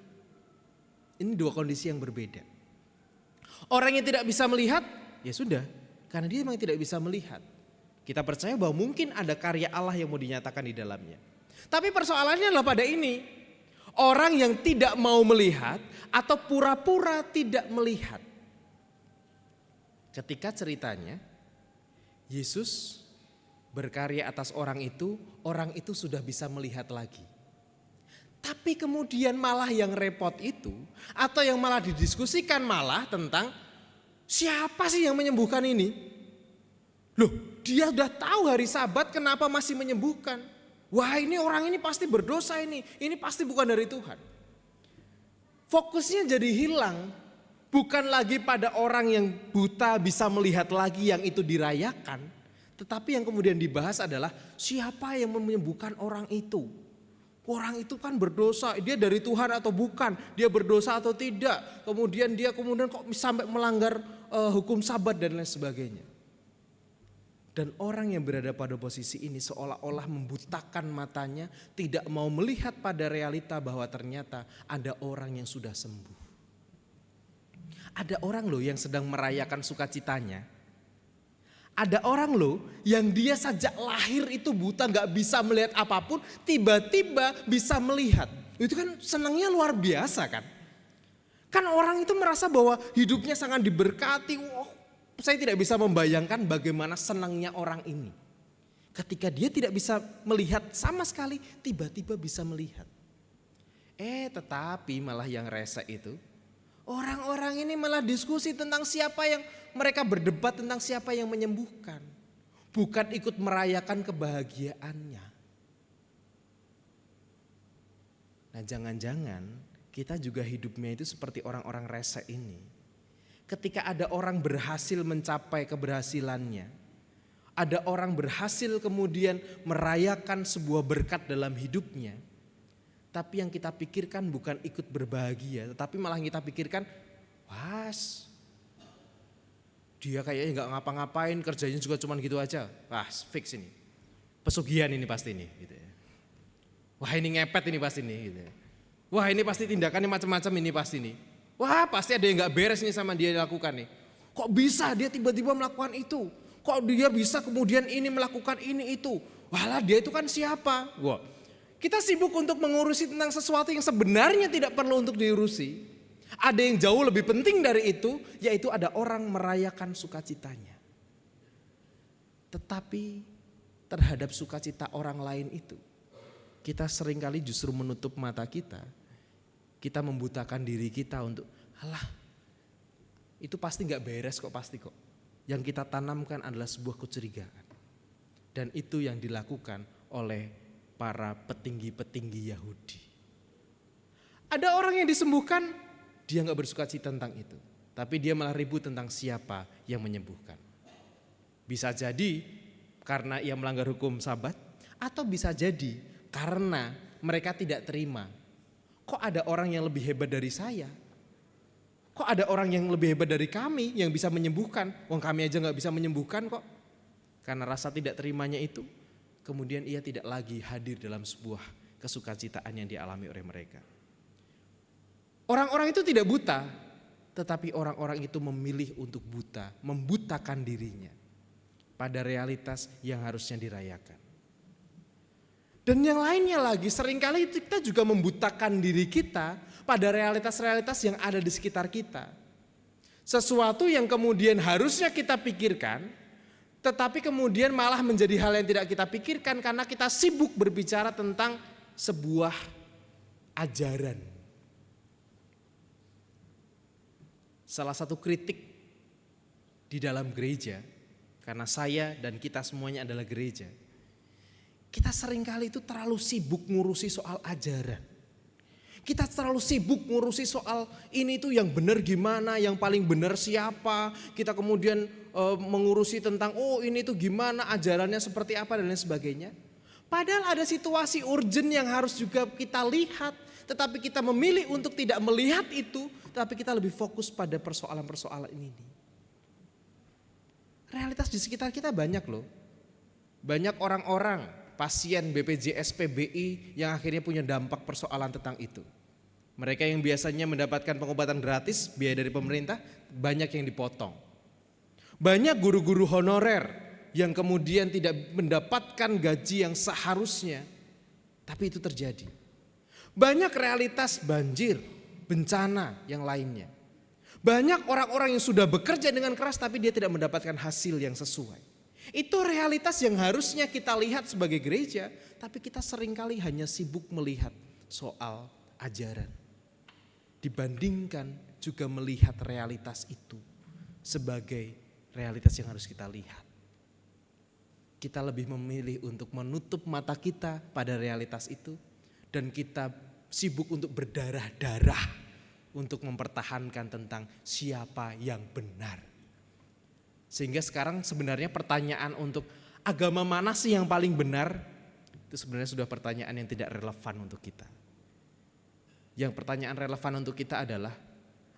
Ini dua kondisi yang berbeda. Orang yang tidak bisa melihat, ya sudah, karena dia memang tidak bisa melihat. Kita percaya bahwa mungkin ada karya Allah yang mau dinyatakan di dalamnya. Tapi persoalannya adalah pada ini. Orang yang tidak mau melihat atau pura-pura tidak melihat. Ketika ceritanya, Yesus berkarya atas orang itu sudah bisa melihat lagi. Tapi kemudian malah yang repot itu, atau yang malah didiskusikan malah tentang siapa sih yang menyembuhkan ini? Loh, dia udah tahu hari Sabat kenapa masih menyembuhkan? Wah ini orang ini pasti berdosa ini pasti bukan dari Tuhan. Fokusnya jadi hilang, bukan lagi pada orang yang buta bisa melihat lagi yang itu dirayakan. Tetapi yang kemudian dibahas adalah siapa yang menyembuhkan orang itu. Orang itu kan berdosa, dia dari Tuhan atau bukan, dia berdosa atau tidak. Kemudian dia kok sampai melanggar hukum Sabat dan lain sebagainya. Dan orang yang berada pada posisi ini seolah-olah membutakan matanya, tidak mau melihat pada realita bahwa ternyata ada orang yang sudah sembuh. Ada orang loh yang sedang merayakan sukacitanya. Ada orang loh yang dia sejak lahir itu buta, gak bisa melihat apapun, tiba-tiba bisa melihat. Itu kan senangnya luar biasa kan. Kan orang itu merasa bahwa hidupnya sangat diberkati. Saya tidak bisa membayangkan bagaimana senangnya orang ini. Ketika dia tidak bisa melihat sama sekali, tiba-tiba bisa melihat. Tetapi malah yang rese itu, orang-orang ini malah diskusi tentang siapa yang, mereka berdebat tentang siapa yang menyembuhkan. Bukan ikut merayakan kebahagiaannya. Nah, jangan-jangan kita juga hidupnya itu seperti orang-orang rese ini. Ketika ada orang berhasil mencapai keberhasilannya, ada orang berhasil kemudian merayakan sebuah berkat dalam hidupnya, tapi yang kita pikirkan bukan ikut berbahagia, tetapi malah kita pikirkan, dia kayaknya nggak ngapa-ngapain, kerjanya juga cuman gitu aja, fix ini, pesugihan ini pasti ini, gitu ya. Wah ini ngepet ini pasti ini, gitu ya. Wah ini pasti tindakannya macam-macam ini pasti nih. Wah pasti ada yang gak beres nih sama dia lakukan nih. Kok bisa dia tiba-tiba melakukan itu? Kok dia bisa kemudian ini melakukan ini itu? Walah dia itu kan siapa? Wah, kita sibuk untuk mengurusi tentang sesuatu yang sebenarnya tidak perlu untuk diurusi. Ada yang jauh lebih penting dari itu, yaitu ada orang merayakan sukacitanya. Tetapi terhadap sukacita orang lain itu, kita seringkali justru menutup mata kita. Kita membutakan diri kita untuk, itu pasti gak beres kok, pasti kok. Yang kita tanamkan adalah sebuah kecurigaan. Dan itu yang dilakukan oleh para petinggi-petinggi Yahudi. Ada orang yang disembuhkan, dia gak bersukacita tentang itu. Tapi dia malah ribut tentang siapa yang menyembuhkan. Bisa jadi karena ia melanggar hukum Sabat, atau bisa jadi karena mereka tidak terima. Kok ada orang yang lebih hebat dari saya? Kok ada orang yang lebih hebat dari kami yang bisa menyembuhkan? Wong kami aja gak bisa menyembuhkan kok. Karena rasa tidak terimanya itu, kemudian ia tidak lagi hadir dalam sebuah kesukacitaan yang dialami oleh mereka. Orang-orang itu tidak buta, tetapi orang-orang itu memilih untuk buta, membutakan dirinya pada realitas yang harusnya dirayakan. Dan yang lainnya lagi, seringkali kita juga membutakan diri kita pada realitas-realitas yang ada di sekitar kita. Sesuatu yang kemudian harusnya kita pikirkan, tetapi kemudian malah menjadi hal yang tidak kita pikirkan karena kita sibuk berbicara tentang sebuah ajaran. Salah satu kritik di dalam gereja, karena saya dan kita semuanya adalah gereja, kita seringkali itu terlalu sibuk ngurusi soal ajaran. Kita terlalu sibuk ngurusi soal ini itu yang benar gimana, yang paling benar siapa. Kita kemudian mengurusi tentang ini itu gimana, ajarannya seperti apa dan lain sebagainya. Padahal ada situasi urgent yang harus juga kita lihat. Tetapi kita memilih untuk tidak melihat itu, tapi kita lebih fokus pada persoalan-persoalan ini. Realitas di sekitar kita banyak loh. Banyak orang-orang pasien BPJS PBI yang akhirnya punya dampak persoalan tentang itu. Mereka yang biasanya mendapatkan pengobatan gratis, biaya dari pemerintah, banyak yang dipotong. Banyak guru-guru honorer yang kemudian tidak mendapatkan gaji yang seharusnya, tapi itu terjadi. Banyak realitas banjir, bencana yang lainnya. Banyak orang-orang yang sudah bekerja dengan keras tapi dia tidak mendapatkan hasil yang sesuai. Itu realitas yang harusnya kita lihat sebagai gereja, tapi kita seringkali hanya sibuk melihat soal ajaran. Dibandingkan juga melihat realitas itu sebagai realitas yang harus kita lihat. Kita lebih memilih untuk menutup mata kita pada realitas itu dan kita sibuk untuk berdarah-darah untuk mempertahankan tentang siapa yang benar. Sehingga sekarang sebenarnya pertanyaan untuk agama mana sih yang paling benar, itu sebenarnya sudah pertanyaan yang tidak relevan untuk kita. Yang pertanyaan relevan untuk kita adalah,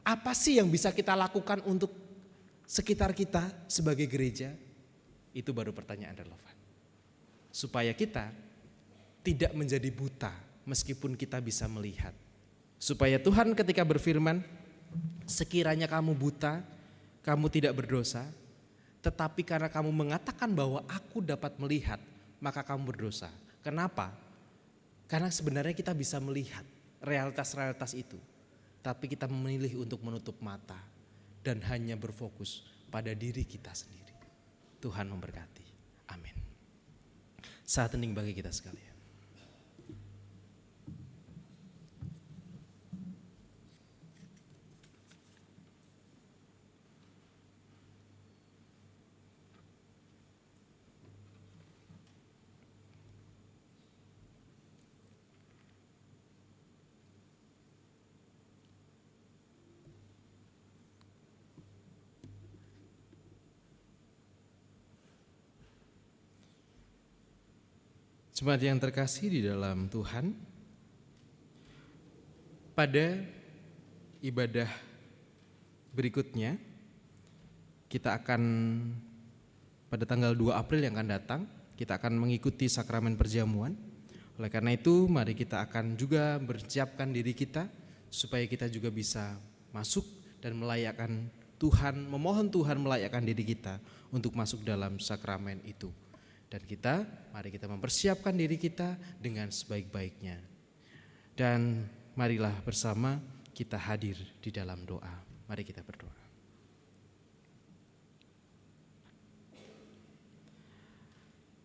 apa sih yang bisa kita lakukan untuk sekitar kita sebagai gereja? Itu baru pertanyaan relevan. Supaya kita tidak menjadi buta meskipun kita bisa melihat. Supaya Tuhan ketika berfirman, sekiranya kamu buta, kamu tidak berdosa, tetapi karena kamu mengatakan bahwa aku dapat melihat, maka kamu berdosa. Kenapa? Karena sebenarnya kita bisa melihat realitas-realitas itu, tapi kita memilih untuk menutup mata dan hanya berfokus pada diri kita sendiri. Tuhan memberkati. Amin. Saat hening bagi kita sekalian. Jemaat yang terkasih di dalam Tuhan, pada ibadah berikutnya kita akan pada tanggal 2 April yang akan datang, kita akan mengikuti sakramen perjamuan. Oleh karena itu mari kita akan juga bersiapkan diri kita supaya kita juga bisa masuk dan melayakkan Tuhan, memohon Tuhan melayakkan diri kita untuk masuk dalam sakramen itu. Dan mari kita mempersiapkan diri kita dengan sebaik-baiknya. Dan marilah bersama kita hadir di dalam doa. Mari kita berdoa.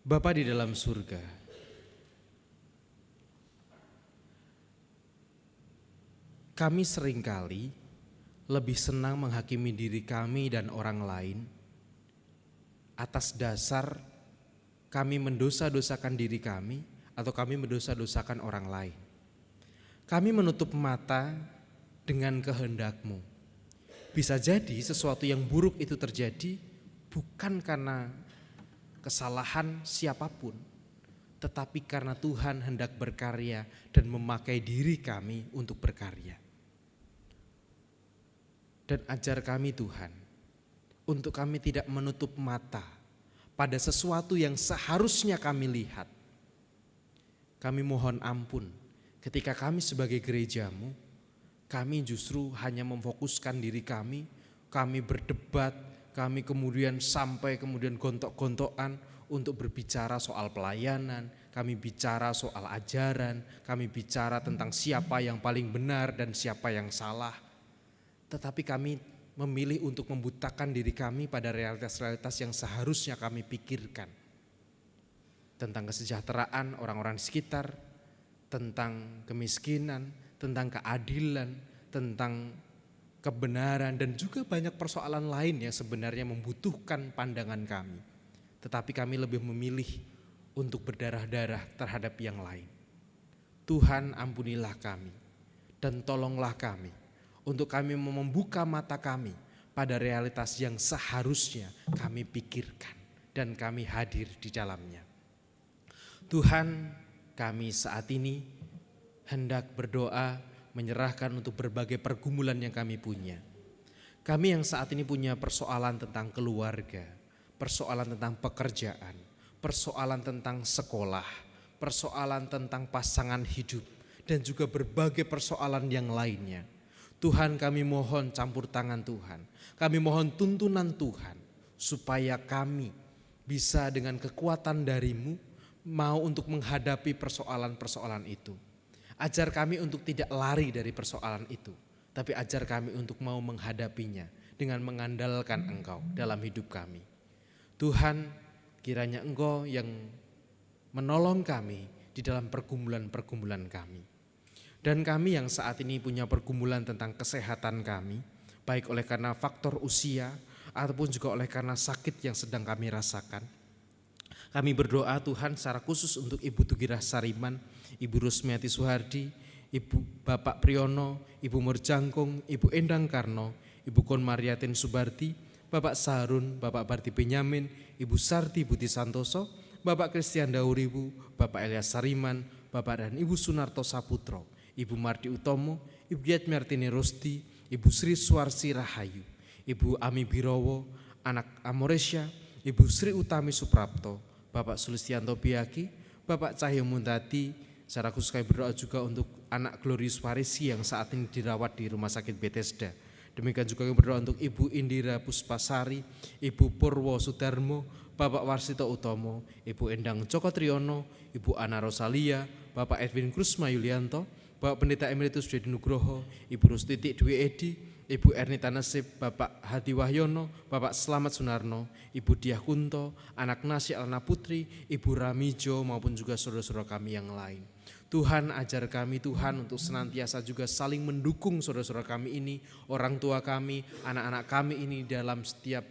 Bapa di dalam surga, kami seringkali lebih senang menghakimi diri kami dan orang lain atas dasar kami mendosa-dosakan diri kami atau kami mendosa-dosakan orang lain. Kami menutup mata dengan kehendak-Mu. Bisa jadi sesuatu yang buruk itu terjadi bukan karena kesalahan siapapun, tetapi karena Tuhan hendak berkarya dan memakai diri kami untuk berkarya. Dan ajar kami Tuhan, untuk kami tidak menutup mata pada sesuatu yang seharusnya kami lihat. Kami mohon ampun ketika kami sebagai gereja-Mu, kami justru hanya memfokuskan diri kami berdebat, kami kemudian sampai kemudian gontok-gontokan untuk berbicara soal pelayanan, kami bicara soal ajaran, kami bicara tentang siapa yang paling benar dan siapa yang salah. Tetapi kami memilih untuk membutakan diri kami pada realitas-realitas yang seharusnya kami pikirkan. Tentang kesejahteraan orang-orang di sekitar, tentang kemiskinan, tentang keadilan, tentang kebenaran, dan juga banyak persoalan lain yang sebenarnya membutuhkan pandangan kami. Tetapi kami lebih memilih untuk berdarah-darah terhadap yang lain. Tuhan ampunilah kami dan tolonglah kami untuk kami membuka mata kami pada realitas yang seharusnya kami pikirkan dan kami hadir di dalamnya. Tuhan, kami saat ini hendak berdoa menyerahkan untuk berbagai pergumulan yang kami punya. Kami yang saat ini punya persoalan tentang keluarga, persoalan tentang pekerjaan, persoalan tentang sekolah, persoalan tentang pasangan hidup, dan juga berbagai persoalan yang lainnya. Tuhan, kami mohon campur tangan Tuhan, kami mohon tuntunan Tuhan, supaya kami bisa dengan kekuatan dari-Mu mau untuk menghadapi persoalan-persoalan itu. Ajar kami untuk tidak lari dari persoalan itu, tapi ajar kami untuk mau menghadapinya dengan mengandalkan Engkau dalam hidup kami. Tuhan, kiranya Engkau yang menolong kami di dalam pergumulan-pergumulan kami. Dan kami yang saat ini punya pergumulan tentang kesehatan kami, baik oleh karena faktor usia ataupun juga oleh karena sakit yang sedang kami rasakan. Kami berdoa Tuhan secara khusus untuk Ibu Tugirah Sariman, Ibu Rusmiati Suhardi, Ibu Bapak Priyono, Ibu Murjangkung, Ibu Endang Karno, Ibu Kon Mariatin Subarti, Bapak Sarun, Bapak Barti Benyamin, Ibu Sarti Buti Santoso, Bapak Christian Dauribu, Bapak Elias Sariman, Bapak dan Ibu Sunarto Saputro, Ibu Mardi Utomo, Ibu Yatmiartini Rosti, Ibu Sri Suarsi Rahayu, Ibu Ami Birowo, anak Amoresya, Ibu Sri Utami Suprapto, Bapak Sulistianto Biaki, Bapak Cahyo Muntadi. Secara khusus kami berdoa juga untuk anak Glorius Farisi yang saat ini dirawat di Rumah Sakit Bethesda. Demikian juga kami berdoa untuk Ibu Indira Puspasari, Ibu Purwo Sudarmo, Bapak Warsito Utomo, Ibu Endang Joko Triyono, Ibu Ana Rosalia, Bapak Edwin Krusma Yulianto, Bapak Pendeta Emeritus Dwi Nugroho, Ibu Rustiti Dwi Edi, Ibu Ernita Nasib, Bapak Hadi Wahyono, Bapak Slamet Sunarno, Ibu Diah Kunto, anak Nasi Alana Putri, Ibu Ramijo maupun juga saudara-saudara kami yang lain. Tuhan ajar kami Tuhan untuk senantiasa juga saling mendukung saudara-saudara kami ini, orang tua kami, anak-anak kami ini dalam setiap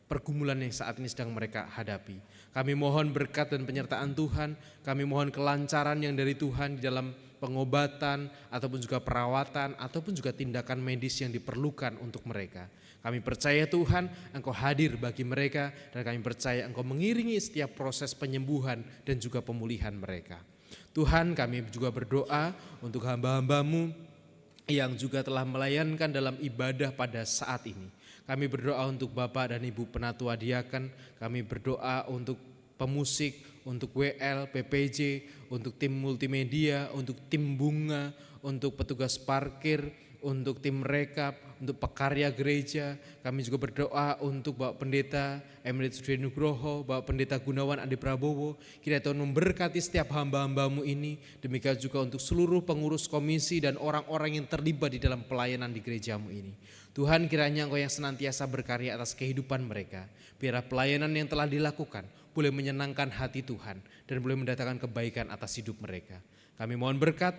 pergumulan yang saat ini sedang mereka hadapi. Kami mohon berkat dan penyertaan Tuhan, kami mohon kelancaran yang dari Tuhan di dalam pengobatan ataupun juga perawatan ataupun juga tindakan medis yang diperlukan untuk mereka. Kami percaya Tuhan Engkau hadir bagi mereka dan kami percaya Engkau mengiringi setiap proses penyembuhan dan juga pemulihan mereka. Tuhan, kami juga berdoa untuk hamba-hamba-Mu yang juga telah melayankan dalam ibadah pada saat ini. Kami berdoa untuk Bapak dan Ibu Penatua Diaken, kami berdoa untuk pemusik, untuk WL, PPJ, untuk tim multimedia, untuk tim bunga, untuk petugas parkir, untuk tim rekap, untuk pekarya gereja. Kami juga berdoa untuk Bapak Pendeta Emeritus Dwi Nugroho, Bapak Pendeta Gunawan Adi Prabowo. Kiranya Tuhan memberkati setiap hamba-hamba-Mu ini. Demikian juga untuk seluruh pengurus komisi dan orang-orang yang terlibat di dalam pelayanan di gereja-Mu ini. Tuhan, kiranya Engkau yang senantiasa berkarya atas kehidupan mereka. Biarlah pelayanan yang telah dilakukan boleh menyenangkan hati Tuhan dan boleh mendatangkan kebaikan atas hidup mereka. Kami mohon berkat,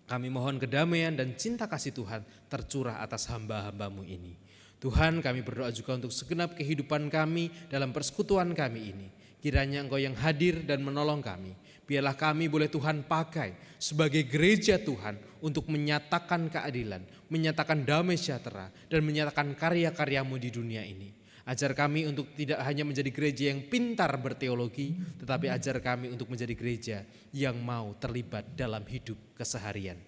kami mohon kedamaian dan cinta kasih Tuhan tercurah atas hamba-hamba-Mu ini. Tuhan, kami berdoa juga untuk segenap kehidupan kami dalam persekutuan kami ini. Kiranya Engkau yang hadir dan menolong kami. Biarlah kami boleh Tuhan pakai sebagai gereja Tuhan untuk menyatakan keadilan, menyatakan damai sejahtera, dan menyatakan karya-karya-Mu di dunia ini. Ajar kami untuk tidak hanya menjadi gereja yang pintar berteologi, tetapi ajar kami untuk menjadi gereja yang mau terlibat dalam hidup keseharian.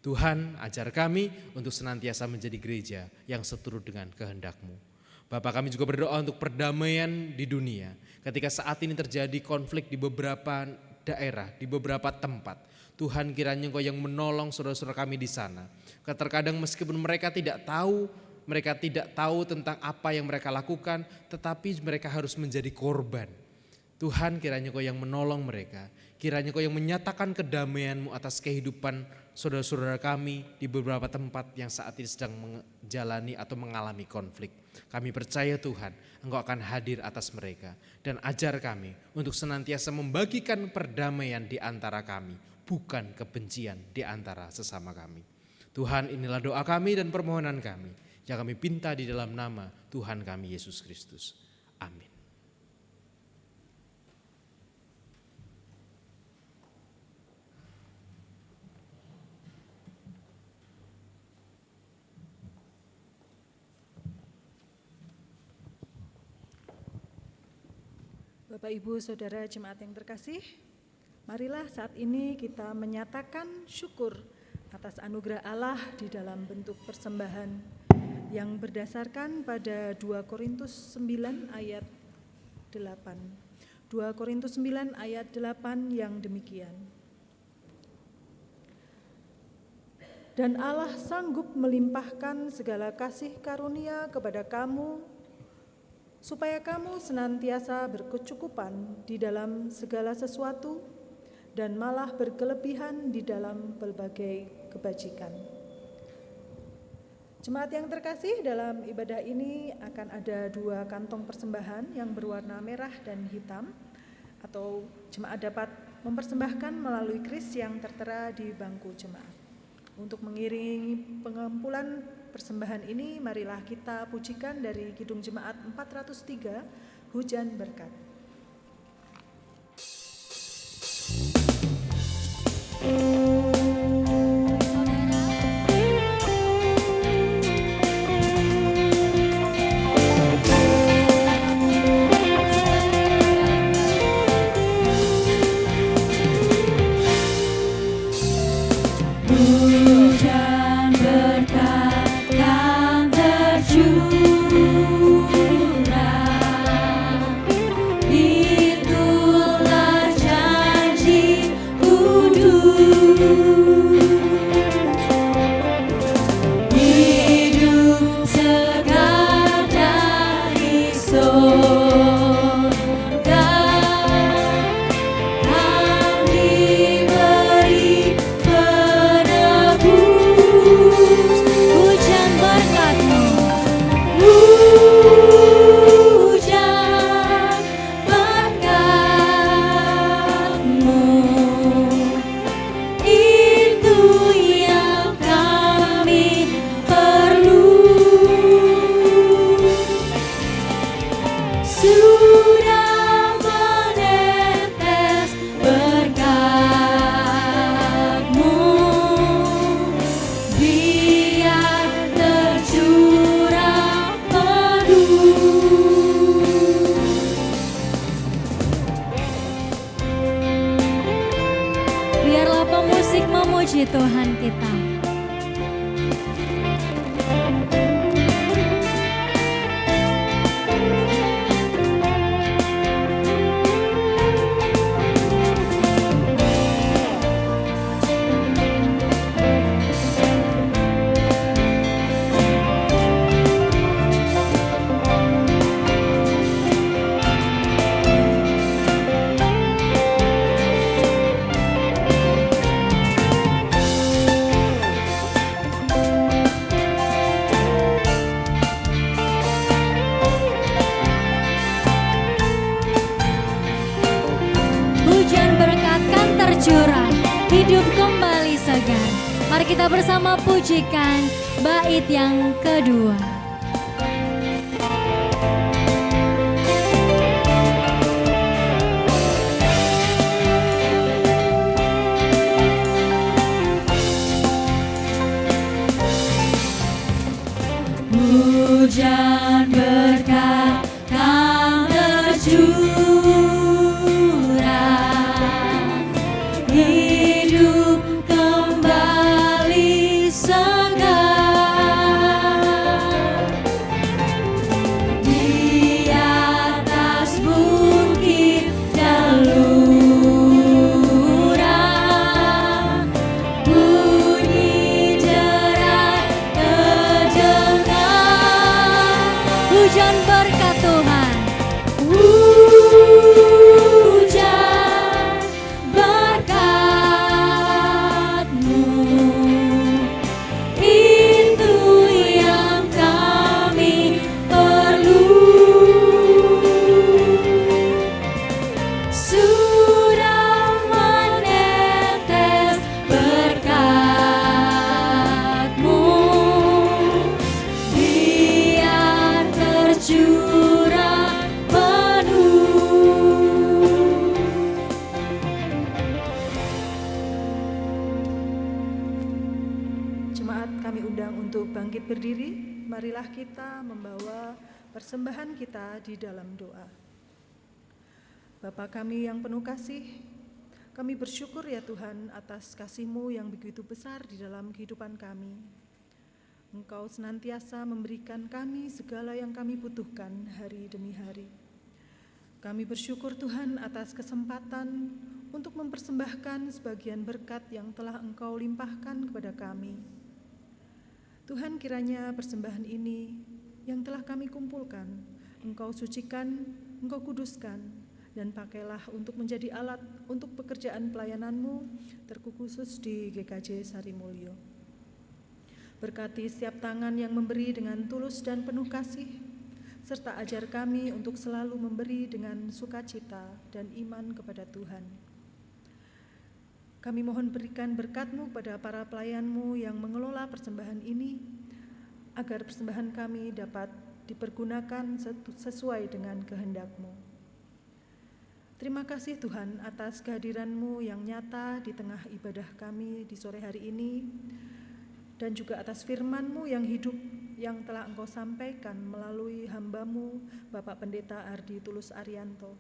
Tuhan, ajar kami untuk senantiasa menjadi gereja yang seturut dengan kehendak-Mu. Bapak, kami juga berdoa untuk perdamaian di dunia. Ketika saat ini terjadi konflik di beberapa daerah, di beberapa tempat, Tuhan, kiranya Engkau yang menolong saudara-saudara kami di sana. Terkadang meskipun mereka tidak tahu tentang apa yang mereka lakukan, tetapi mereka harus menjadi korban. Tuhan, kiranya Engkau yang menolong mereka. Kiranya Engkau yang menyatakan kedamaian-Mu atas kehidupan saudara-saudara kami di beberapa tempat yang saat ini sedang menjalani atau mengalami konflik. Kami percaya Tuhan, Engkau akan hadir atas mereka. Dan ajar kami untuk senantiasa membagikan perdamaian di antara kami, bukan kebencian di antara sesama kami. Tuhan, inilah doa kami dan permohonan kami yang kami pinta di dalam nama Tuhan kami Yesus Kristus. Amin. Bapak, Ibu, Saudara jemaat yang terkasih, marilah saat ini kita menyatakan syukur atas anugerah Allah di dalam bentuk persembahan yang berdasarkan pada 2 Korintus 9 ayat 8. 2 Korintus 9 ayat 8 yang demikian. Dan Allah sanggup melimpahkan segala kasih karunia kepada kamu, supaya kamu senantiasa berkecukupan di dalam segala sesuatu dan malah berkelebihan di dalam berbagai kebajikan. Jemaat yang terkasih, dalam ibadah ini akan ada 2 kantong persembahan yang berwarna merah dan hitam, atau jemaat dapat mempersembahkan melalui kris yang tertera di bangku jemaat. Untuk mengiringi pengumpulan persembahan ini, marilah kita pujikan dari Kidung Jemaat 403, Hujan Berkat. Hujan berkat yang tercurah Sudah menetes berkat-Mu, biar tercurah penuh. Biarlah pemusik memuji Tuhan kita. Hujan berkat kan tercurah, hidup kembali segar. Mari kita bersama pujikan bait yang kedua. Hujan berkat kan tercurah, hidup kembali segar. Di atas bukit Dalura, bunyi derai terdengar. Hujan berkat Tuhan, hujan berkat-Mu, itu yang kami perlu. Sudah menetes berkat-Mu, biar tercurah penuh. Jemaat kami undang untuk bangkit berdiri. Marilah kita membawa persembahan kita di dalam doa. Bapa kami yang penuh kasih, kami bersyukur ya Tuhan atas kasih-Mu yang begitu besar di dalam kehidupan kami. Engkau senantiasa memberikan kami segala yang kami butuhkan hari demi hari. Kami bersyukur Tuhan atas kesempatan untuk mempersembahkan sebagian berkat yang telah Engkau limpahkan kepada kami. Tuhan, kiranya persembahan ini yang telah kami kumpulkan, Engkau sucikan, Engkau kuduskan, dan pakailah untuk menjadi alat untuk pekerjaan pelayanan-Mu, terkhusus di GKJ Sarimulyo. Berkati setiap tangan yang memberi dengan tulus dan penuh kasih, serta ajar kami untuk selalu memberi dengan sukacita dan iman kepada Tuhan. Kami mohon berikan berkat-Mu kepada para pelayan-Mu yang mengelola persembahan ini, agar persembahan kami dapat dipergunakan sesuai dengan kehendak-Mu. Terima kasih Tuhan atas kehadiran-Mu yang nyata di tengah ibadah kami di sore hari ini, dan juga atas firman-Mu yang hidup yang telah Engkau sampaikan melalui hamba-Mu, Bapak Pendeta Ardi Tulus Arianto.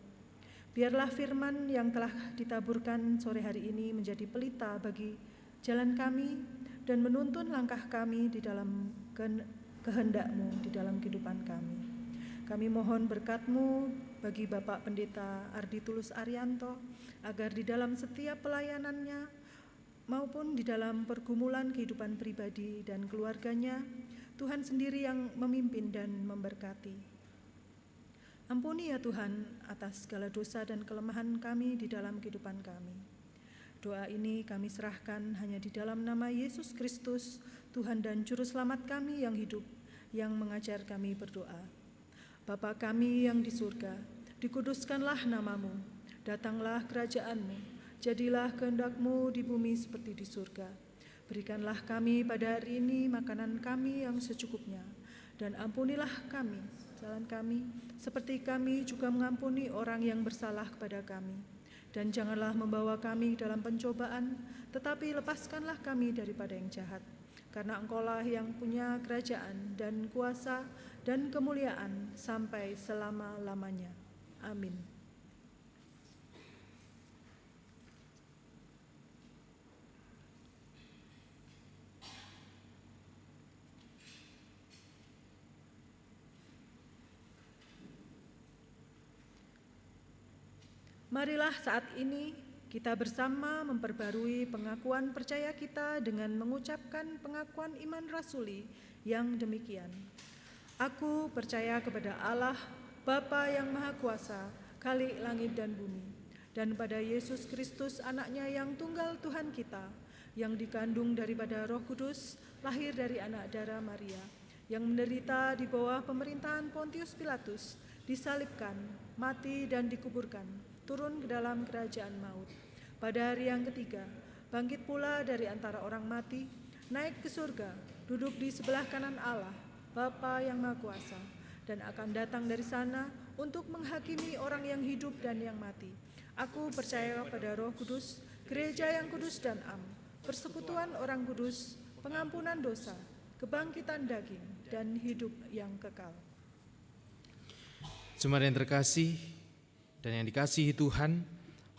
Biarlah firman yang telah ditaburkan sore hari ini menjadi pelita bagi jalan kami dan menuntun langkah kami di dalam kehendak-Mu di dalam kehidupan kami. Kami mohon berkat-Mu bagi Bapak Pendeta Ardi Tulus Arianto, agar di dalam setiap pelayanannya maupun di dalam pergumulan kehidupan pribadi dan keluarganya, Tuhan sendiri yang memimpin dan memberkati. Ampuni ya Tuhan atas segala dosa dan kelemahan kami di dalam kehidupan kami. Doa ini kami serahkan hanya di dalam nama Yesus Kristus, Tuhan dan Juru Selamat kami yang hidup, yang mengajar kami berdoa. Bapa kami yang di surga, dikuduskanlah nama-Mu, datanglah kerajaan-Mu, jadilah kehendak-Mu di bumi seperti di surga. Berikanlah kami pada hari ini makanan kami yang secukupnya, dan ampunilah kami kesalahan kami, seperti kami juga mengampuni orang yang bersalah kepada kami. Dan janganlah membawa kami dalam pencobaan, tetapi lepaskanlah kami daripada yang jahat. Karena Engkaulah yang punya kerajaan dan kuasa dan kemuliaan sampai selama-lamanya. Amin. Marilah saat ini kita bersama memperbarui pengakuan percaya kita dengan mengucapkan pengakuan iman rasuli yang demikian. Aku percaya kepada Allah, Bapa yang Maha Kuasa, Khalik langit dan bumi, dan pada Yesus Kristus anaknya yang tunggal Tuhan kita, yang dikandung daripada Roh Kudus, lahir dari anak darah Maria, yang menderita di bawah pemerintahan Pontius Pilatus, disalibkan, mati dan dikuburkan, turun ke dalam kerajaan maut. Pada hari yang ketiga, bangkit pula dari antara orang mati, naik ke surga, duduk di sebelah kanan Allah, Bapa yang Maha Kuasa, dan akan datang dari sana untuk menghakimi orang yang hidup dan yang mati. Aku percaya pada Roh Kudus, gereja yang kudus dan am, persekutuan orang kudus, pengampunan dosa, kebangkitan daging, dan hidup yang kekal. Jemaat yang terkasih dan yang dikasihi Tuhan,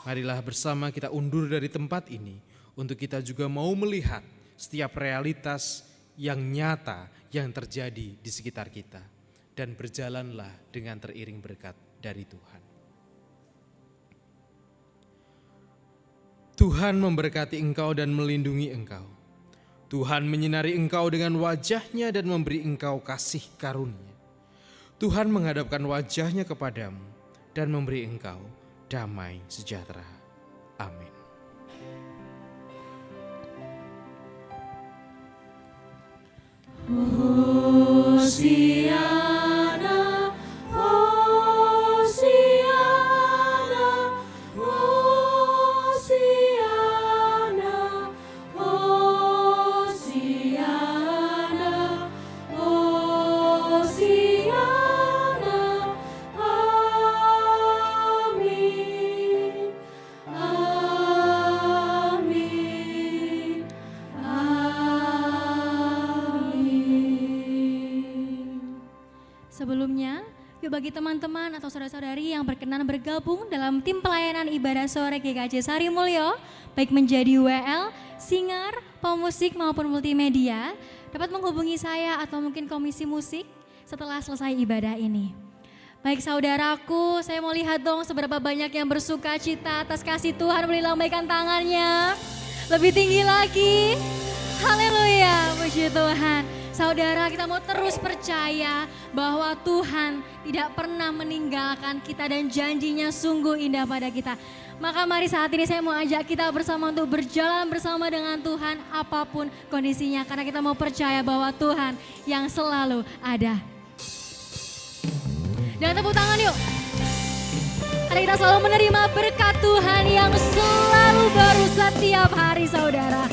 marilah bersama kita undur dari tempat ini untuk kita juga mau melihat setiap realitas yang nyata yang terjadi di sekitar kita, dan berjalanlah dengan teriring berkat dari Tuhan. Tuhan memberkati engkau dan melindungi engkau. Tuhan menyinari engkau dengan wajah-Nya dan memberi engkau kasih karunia. Tuhan menghadapkan wajah-Nya kepadamu dan memberi engkau damai sejahtera. Amin. Hosiana, Hosiana, Hosiana, Hosiana, Hosiana. Amin, amin, amin. Sebelumnya, yuk bagi teman-teman atau saudara-saudari yang berkenan bergabung dalam tim pelayanan ibadah sore GKJ Sari Mulyo, baik menjadi WL, singer, pemusik maupun multimedia, dapat menghubungi saya atau mungkin komisi musik setelah selesai ibadah ini. Baik saudaraku, saya mau lihat dong seberapa banyak yang bersuka cita atas kasih Tuhan, boleh lambaikan tangannya. Lebih tinggi lagi. Haleluya, puji Tuhan. Saudara, kita mau terus percaya bahwa Tuhan tidak pernah meninggalkan kita dan janjinya sungguh indah pada kita. Maka mari saat ini saya mau ajak kita bersama untuk berjalan bersama dengan Tuhan apapun kondisinya. Karena kita mau percaya bahwa Tuhan yang selalu ada. Dan tepuk tangan yuk. Karena kita selalu menerima berkat Tuhan yang selalu baru setiap hari saudara.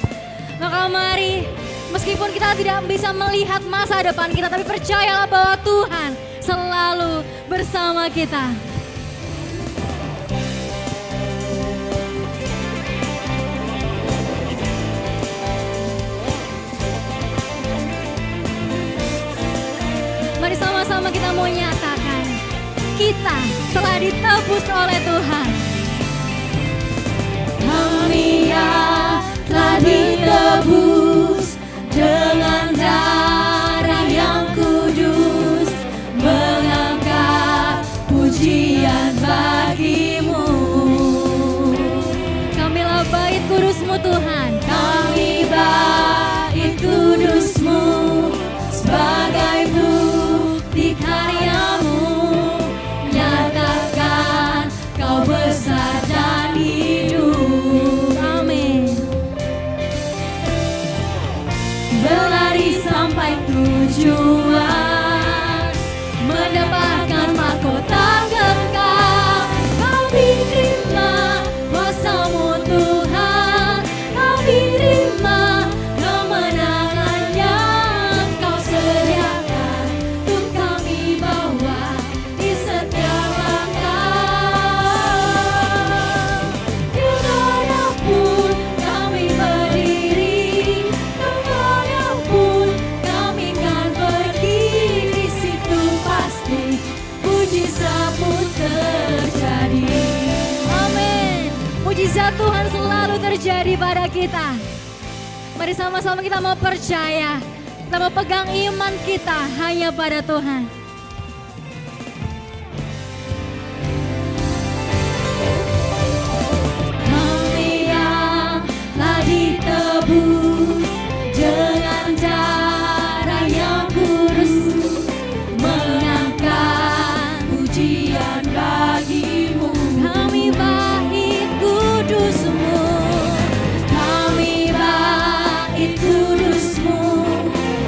Maka mari, meskipun kita tidak bisa melihat masa depan kita, tapi percayalah bahwa Tuhan selalu bersama kita. Mari sama-sama kita mau nyatakan, kita telah ditebus oleh Tuhan. Kami telah ditebus dengan darah yang kudus, mengangkat pujian bagimu. Kamilah bait kudus-Mu Tuhan, kami bait kudus-Mu sebagai bukti karya-Mu, nyatakan Kau besar dan hidup. Amin. Berlari sampai tujuan, mendapatkan mahkota kekal. Kau diterima kuasa-Mu Tuhan, Kau diterima kemenangan yang Kau sediakan. pun terjadi. Amin. Mujizat Tuhan selalu terjadi pada kita. Mari sama-sama kita mau percaya, kita mau pegang iman kita hanya pada Tuhan. Kami yang telah ditebus dengan darah yang kudus, mengangkat pujian bagimu. Kami bait kudus-Mu, kami bait kudus-Mu,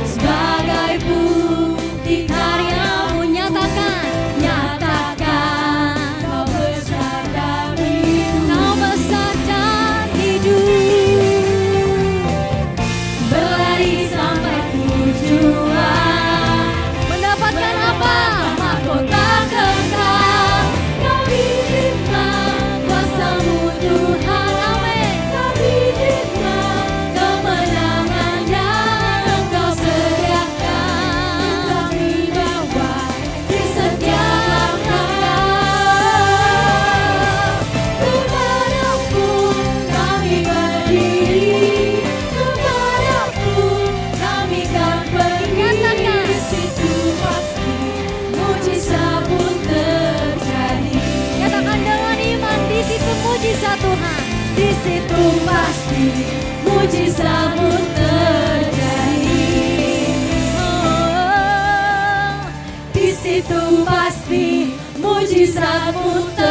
sebagai bukti karya-Mu. Nyatakan Kau besar dan hidup, Kau besar dan hidup, berlari sampai tujuan, mendapatkan apa? Mahkota kekal. Kami terima kuasa-Mu Tuhan, amin. Kami terima kemenangan yang Engkau sediakan. Kami bawa di setiap langkah. Kepadamu kami berdiri, kepadamu kami kan pergi. Di situ pasti mujizat pun terjadi. Katakan dengan iman, di situ mujizat Tuhan. Di situ pasti mujizat pun terjadi. Oh, di situ pasti mujizat pun terjadi.